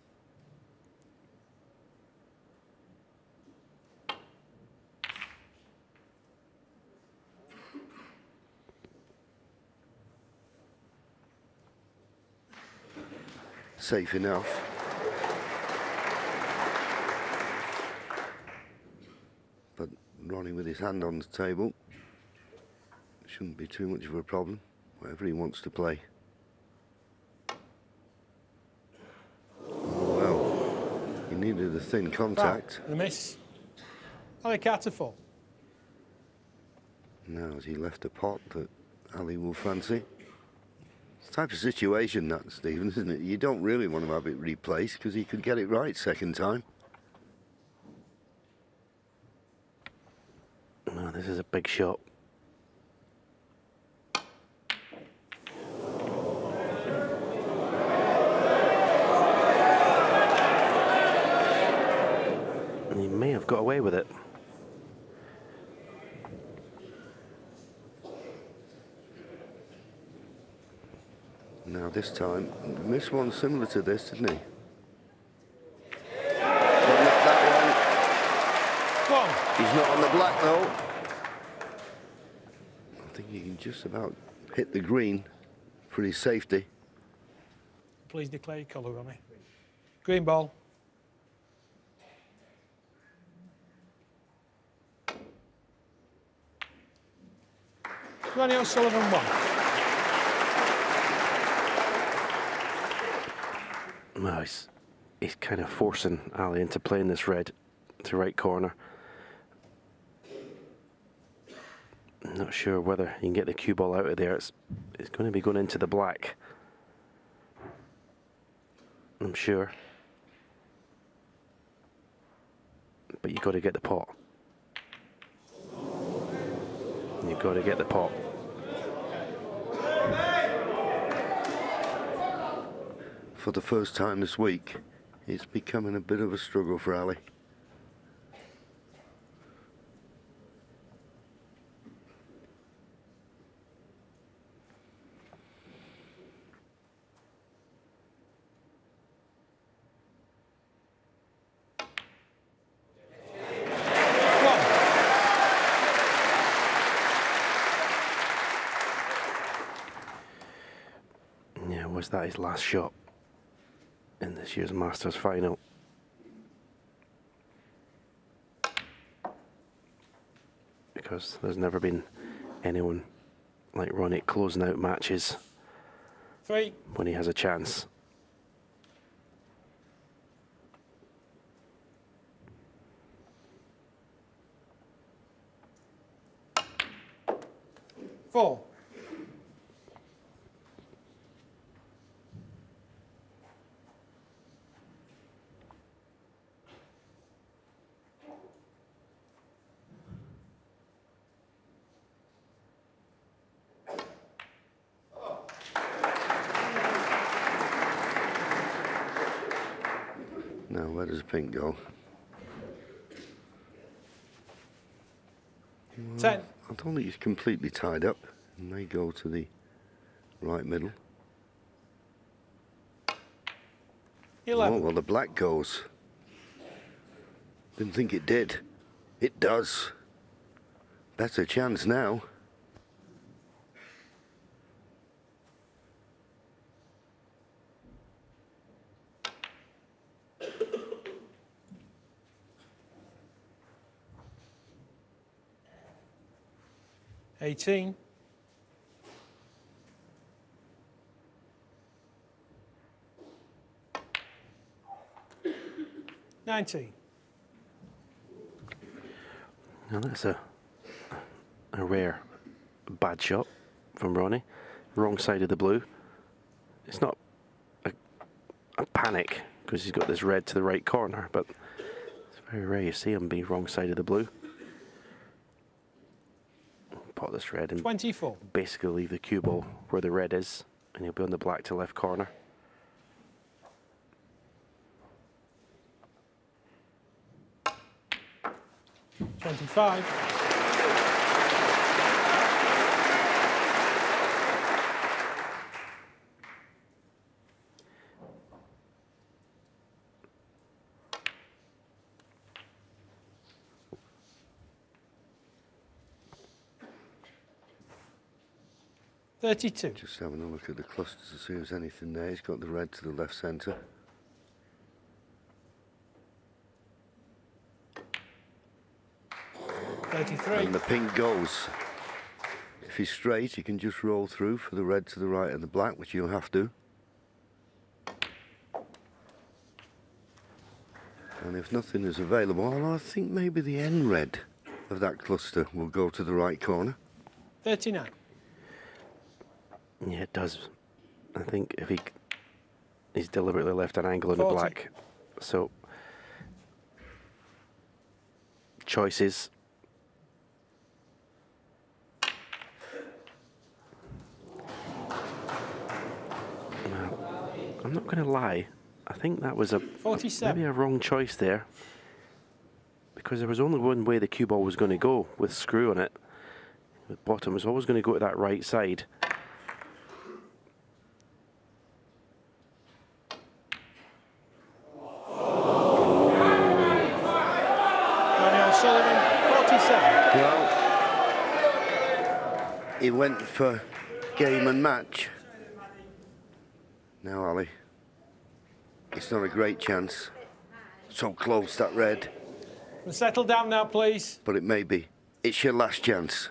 Safe enough. But Ronnie with his hand on the table shouldn't be too much of a problem, whatever he wants to play. Oh, well, he needed a thin contact. The miss. Ali Carter full. Now has he left a pot that Ali will fancy? It's the type of situation that, Stephen, isn't it? You don't really want to have it replaced because he could get it right second time. No, this is a big shot. And he may have got away with it. Now this time, missed one similar to this, didn't he? But not that one. He's not on the black though. I think he can just about hit the green for his safety. Please declare your colour, Ronnie. Green ball. Ronnie O'Sullivan 1. No, he's kind of forcing Ali into playing this red to right corner. I'm not sure whether he can get the cue ball out of there. It's going to be going into the black, I'm sure. But you've got to get the pot. You've got to get the pot. For the first time this week, it's becoming a bit of a struggle for Ali. Yeah, was that his last shot in this year's Masters final? Because there's never been anyone like Ronnie closing out matches 3. when he has a chance. Four. Now, where does pink go? 10. I don't think he's completely tied up. He may go to the right middle. 11. Oh, well, the black goes. Didn't think it did. It does. Better chance now. $18. 19. Now that's a rare bad shot from Ronnie. Wrong side of the blue. It's not a panic because he's got this red to the right corner, but it's very rare you see him be wrong side of the blue. Pot this red and 24. basically leave the cue ball where the red is, and he'll be on the black to left corner. $25. $32. Just having a look at the clusters to see if there's anything there. He's got the red to the left centre. $33. And the pink goes. If he's straight, he can just roll through for the red to the right and the black, which you'll have to. And if nothing is available, well, I think maybe the end red of that cluster will go to the right corner. 39. Yeah, it does. I think if he's deliberately left an angle in the 40. black. So choices. Now, I'm not going to lie. I think that was 47. maybe a wrong choice there, because there was only one way the cue ball was going to go with screw on it. The bottom was always going to go to that right side. Well, he went for game and match. Now, Ali, it's not a great chance. So close, that red. Settle down now, please. But it may be. It's your last chance.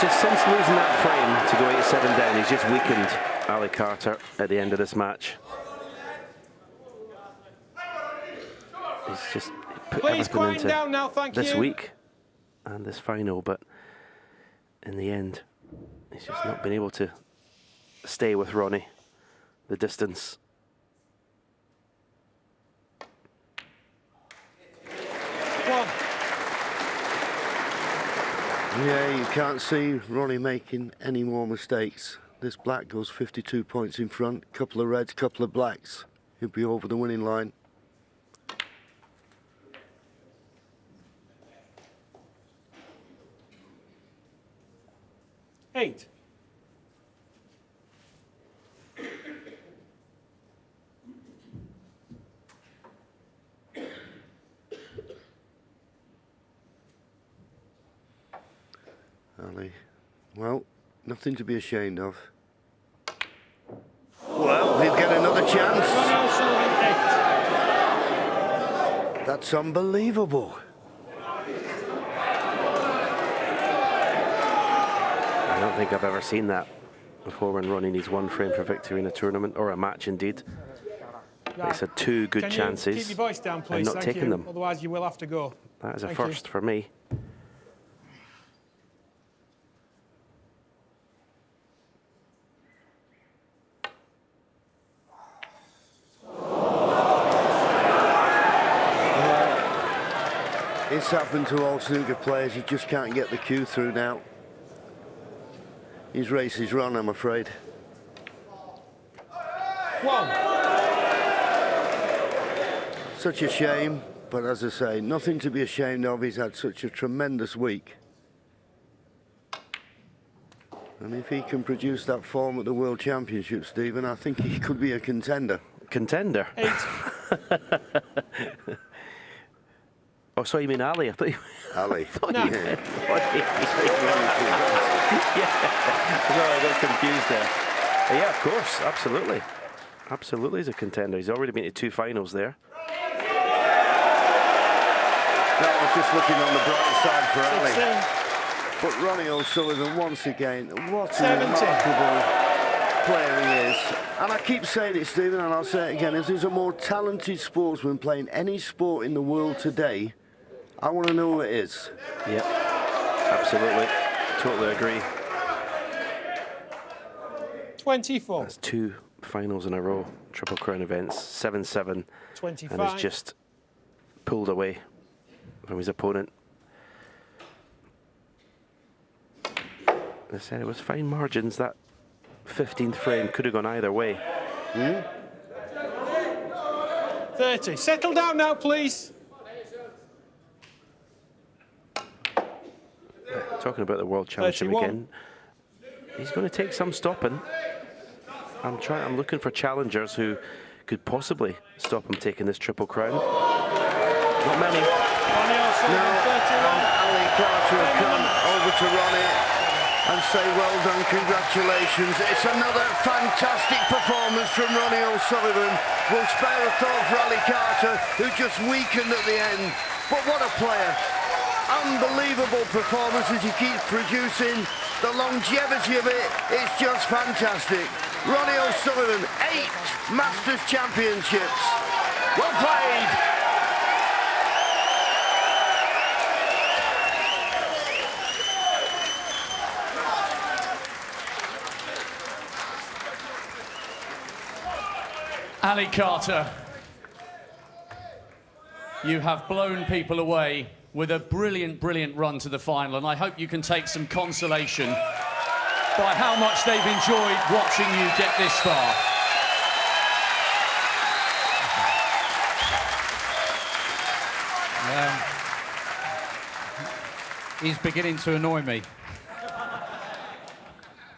Just since losing that frame to go 8-7 down, he's just weakened Ali Carter at the end of this match. He's just put everything into down now, this week and this final, but in the end, he's just not been able to stay with Ronnie the distance. Yeah, you can't see Ronnie making any more mistakes. This black goes 52 points in front, couple of reds, couple of blacks. He'll be over the winning line. $8. Ali, well, nothing to be ashamed of. Well, he'll get another chance. That's unbelievable. I don't think I've ever seen that before, when Ronnie needs one frame for victory in a tournament, or a match indeed. But he's had two good chances keep your voice down, please? and not Thank taking you. them. Otherwise, you will have to go. That is a Thank first for me. It's happened to all snooker players. You just can't get the cue through now. His race is run, I'm afraid. 1. Such a shame, but as I say, nothing to be ashamed of. He's had such a tremendous week. And if he can produce that form at the World Championship, Stephen, I think he could be a contender. Contender? 8. Oh, sorry, you mean Ali? I thought you... Ali. No. Yeah. Sorry, I got confused there. Yeah, of course, absolutely. Absolutely, he's a contender. He's already been to 2 finals there. No, I was just looking on the bright side for Ali. But Ronnie O'Sullivan, once again, what a remarkable player he is. And I keep saying it, Stephen, and I'll say it again, if there's a more talented sportsman playing any sport in the world today, I want to know who it is. Yeah, absolutely. Totally agree. 24. That's 2 finals in a row, Triple Crown events, 7-7. 25. And has just pulled away from his opponent. I said it was fine margins. That 15th frame could have gone either way. 30. Settle down now, please. Talking about the World Championship 31. again, he's going to take some stopping. I'm looking for challengers who could possibly stop him taking this Triple Crown. Not many. Ronnie O'Sullivan, No, 31. Ali Carter will come over to Ronnie and say, well done, congratulations. It's another fantastic performance from Ronnie O'Sullivan. We'll spare a thought for Ali Carter, who just weakened at the end. But what a player. Unbelievable performances he keeps producing. The longevity of it is just fantastic. Ronnie O'Sullivan, 8 Masters Championships. Well played. Ali Carter, you have blown people away with a brilliant, brilliant run to the final, and I hope you can take some consolation by how much they've enjoyed watching you get this far. He's beginning to annoy me.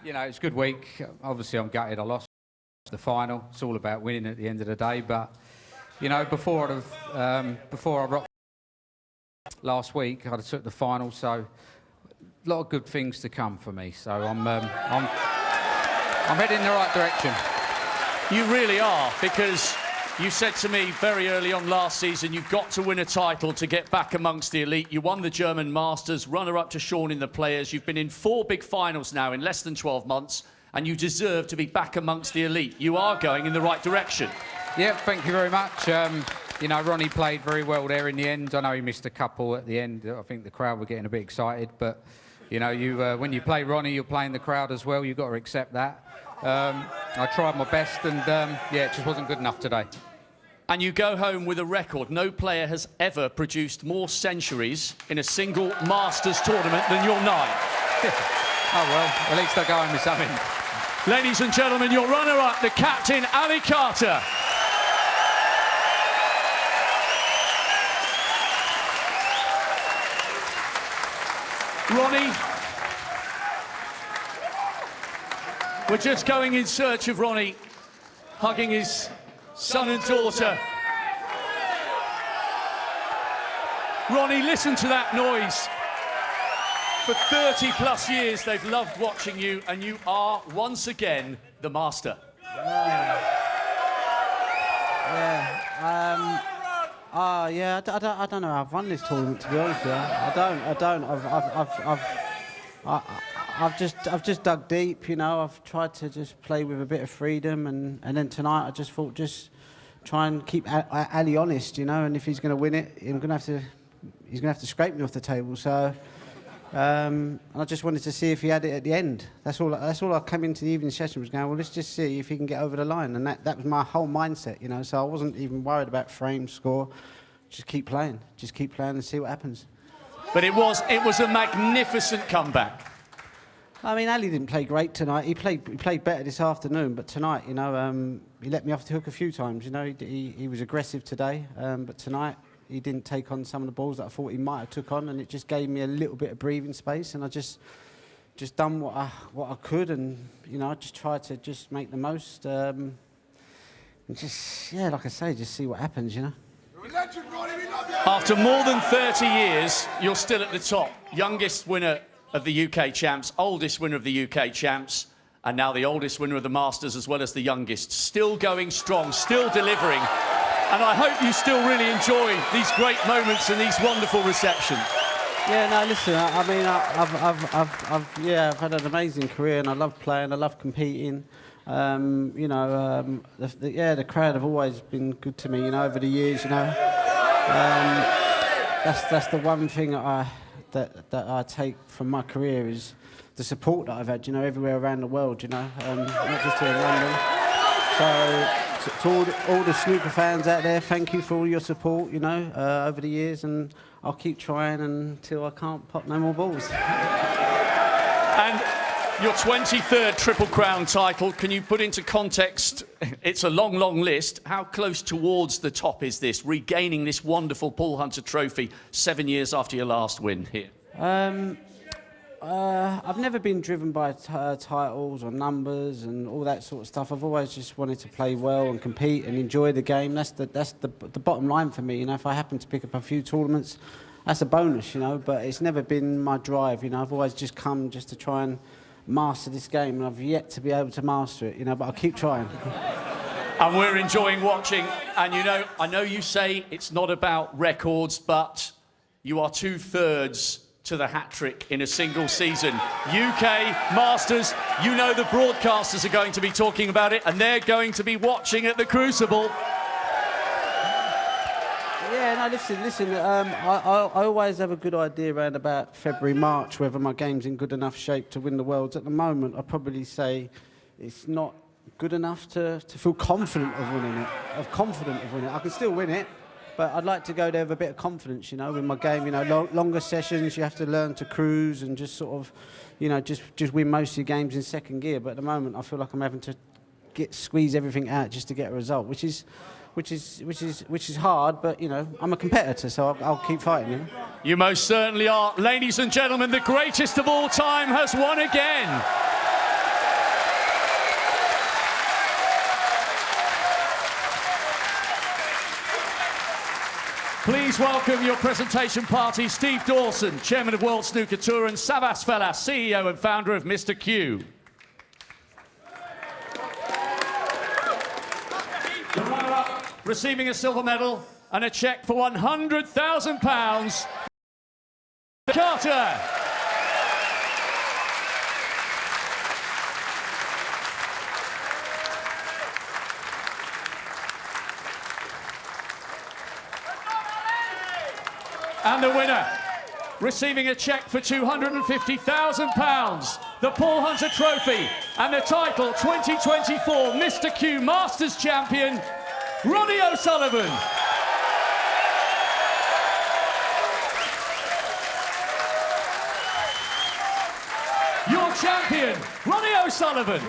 You know, it's a good week. Obviously, I'm gutted I lost the final. It's all about winning at the end of the day, but you know, before I rocked last week, I took the final, so a lot of good things to come for me. So I'm heading in the right direction. You really are, because you said to me very early on last season, you've got to win a title to get back amongst the elite. You won the German Masters, runner-up to Sean in the Players. You've been in 4 big finals now in less than 12 months, and you deserve to be back amongst the elite. You are going in the right direction. Yeah, thank you very much. You know, Ronnie played very well there in the end. I know he missed a couple at the end. I think the crowd were getting a bit excited, but you know, when you play Ronnie, you're playing the crowd as well. You've got to accept that. I tried my best, and yeah, it just wasn't good enough today. And you go home with a record. No player has ever produced more centuries in a single Masters tournament than your 9. Oh, well, at least I go home with something. Ladies and gentlemen, your runner-up, the captain, Ali Carter. Ronnie, we're just going in search of Ronnie, hugging his son and daughter. Ronnie, listen to that noise. For 30+ years, they've loved watching you, and you are, once again, the master. Yeah, I don't know how I've won this tournament, to be honest with you. I don't. I've just dug deep, you know. I've tried to just play with a bit of freedom, and then tonight I just thought just try and keep Ali honest, you know. And if he's going to win it, he's going to have to scrape me off the table. So I just wanted to see if he had it at the end. That's all I came into the evening session was going, well, let's just see if he can get over the line. And that was my whole mindset, you know. So I wasn't even worried about frame score. just keep playing and see what happens. But it was a magnificent comeback. I mean, Ali didn't play great tonight. He played better this afternoon, but tonight, you know, he let me off the hook a few times. You know, he was aggressive today, but tonight he didn't take on some of the balls that I thought he might have took on, and it just gave me a little bit of breathing space, and I just done what I could, and you know, I just tried to just make the most, and just, yeah, like I say, just see what happens, you know. After more than 30 years, you're still at the top. Youngest winner of the UK champs, oldest winner of the UK champs, and now the oldest winner of the Masters as well as the youngest. Still going strong, still delivering. And I hope you still really enjoy these great moments and these wonderful receptions. Yeah, no, listen, I mean, I've had an amazing career, and I love playing, I love competing. You know, the crowd have always been good to me, you know, over the years, you know. That's the one thing that I take from my career is the support that I've had, you know, everywhere around the world, you know, not just here in London. So to all the snooker fans out there, thank you for all your support, you know, over the years, and I'll keep trying until I can't pop no more balls. And your 23rd Triple Crown title, can you put into context, it's a long, long list, how close towards the top is this, regaining this wonderful Paul Hunter trophy 7 years after your last win here? I've never been driven by titles or numbers and all that sort of stuff. I've always just wanted to play well and compete and enjoy the game. That's the bottom line for me. You know, if I happen to pick up a few tournaments, that's a bonus, you know, but it's never been my drive. You know, I've always just come just to try and master this game, and I've yet to be able to master it, you know, but I'll keep trying. And we're enjoying watching. And, you know, I know you say it's not about records, but you are 2/3 to the hat-trick in a single season. UK, Masters, you know the broadcasters are going to be talking about it, and they're going to be watching at the Crucible. Yeah, no, listen, I always have a good idea around about February, March, whether my game's in good enough shape to win the Worlds. At the moment, I'd probably say it's not good enough to feel confident of winning it. I can still win it, but I'd like to go there with a bit of confidence, you know, with my game. You know, longer sessions, you have to learn to cruise and just sort of, you know, just win most of your games in second gear. But at the moment, I feel like I'm having to squeeze everything out just to get a result, which is hard. But you know, I'm a competitor, so I'll keep fighting. You know? You most certainly are, ladies and gentlemen. The greatest of all time has won again. Please welcome your presentation party, Steve Dawson, Chairman of World Snooker Tour, and Savas Fellas, CEO and founder of Mr. Q. The runner-up receiving a silver medal and a cheque for £100,000. Carter. And the winner, receiving a cheque for £250,000, the Paul Hunter Trophy, and the title 2024 Mr. Q Masters Champion, Ronnie O'Sullivan. Your champion, Ronnie O'Sullivan.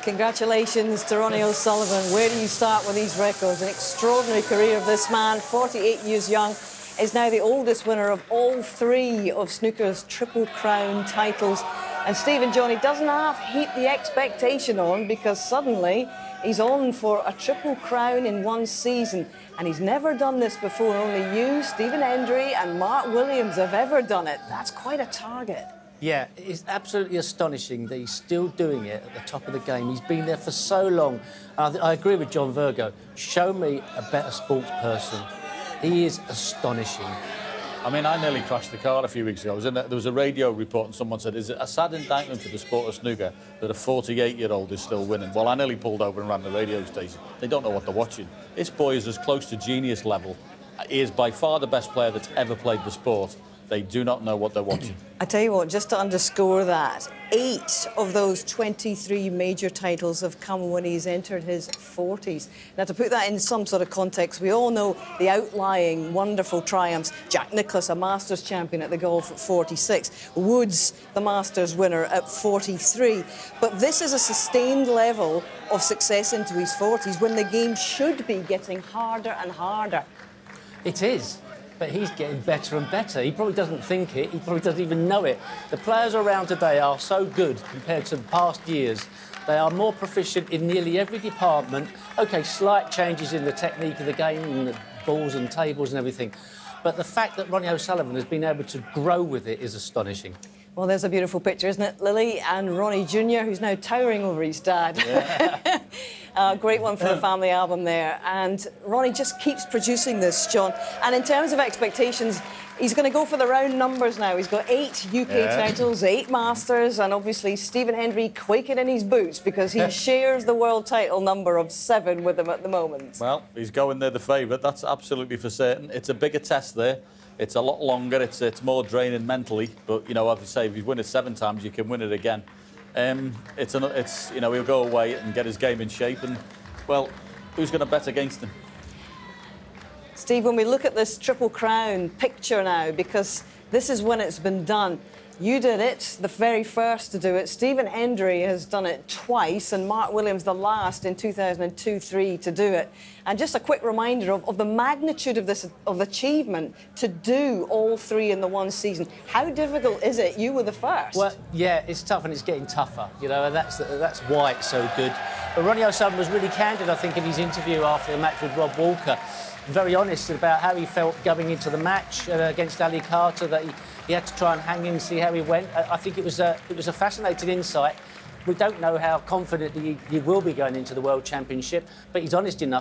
Congratulations to Ronnie O'Sullivan. Where do you start with these records? An extraordinary career of this man, 48 years young, is now the oldest winner of all 3 of snooker's Triple Crown titles. And Stephen Johnny doesn't half heap the expectation on, because suddenly he's on for a Triple Crown in one season. And he's never done this before. Only you, Stephen Hendry and Mark Williams have ever done it. That's quite a target. Yeah, it's absolutely astonishing that he's still doing it at the top of the game. He's been there for so long. I agree with John Virgo. Show me a better sports person. He is astonishing. I mean, I nearly crashed the car a few weeks ago. There was a radio report and someone said, is it a sad indictment for the sport of snooker that a 48-year-old is still winning? Well, I nearly pulled over and ran the radio station. They don't know what they're watching. This boy is as close to genius level. He is by far the best player that's ever played the sport. They do not know what they're watching. I tell you what, just to underscore that, 8 of those 23 major titles have come when he's entered his 40s. Now, to put that in some sort of context, we all know the outlying wonderful triumphs. Jack Nicklaus, a Masters champion at the golf at 46. Woods, the Masters winner at 43. But this is a sustained level of success into his 40s when the game should be getting harder and harder. It is. But he's getting better and better. He probably doesn't think it. He probably doesn't even know it. The players around today are so good compared to past years. They are more proficient in nearly every department. OK, slight changes in the technique of the game and the balls and tables and everything. But the fact that Ronnie O'Sullivan has been able to grow with it is astonishing. Well, there's a beautiful picture, isn't it, Lily? And Ronnie Jr., who's now towering over his dad. Yeah. Great one for the family album there. And Ronnie just keeps producing this, John. And in terms of expectations, he's going to go for the round numbers now. He's got 8 UK titles, 8 Masters, and obviously Stephen Hendry quaking in his boots because he shares the world title number of 7 with him at the moment. Well, he's going there the favourite. That's absolutely for certain. It's a bigger test there. It's a lot longer. It's more draining mentally. But, you know, as I say, if you win it 7 times, you can win it again. It's you know, he'll go away and get his game in shape. And, well, who's going to bet against him? Steve, when we look at this Triple Crown picture now, because this is when it's been done, you did it, the very first to do it. Stephen Hendry has done it twice, and Mark Williams the last in 2002-03 to do it. And just a quick reminder of the magnitude of this achievement to do all 3 in the one season. How difficult is it? You were the first. Well, yeah, it's tough and it's getting tougher, you know, and that's why it's so good. But Ronnie O'Sullivan was really candid, I think, in his interview after the match with Rob Walker. Very honest about how he felt going into the match against Ali Carter, that he had to try and hang in and see how he went. I think it was a fascinating insight. We don't know how confident he will be going into the World Championship, but he's honest enough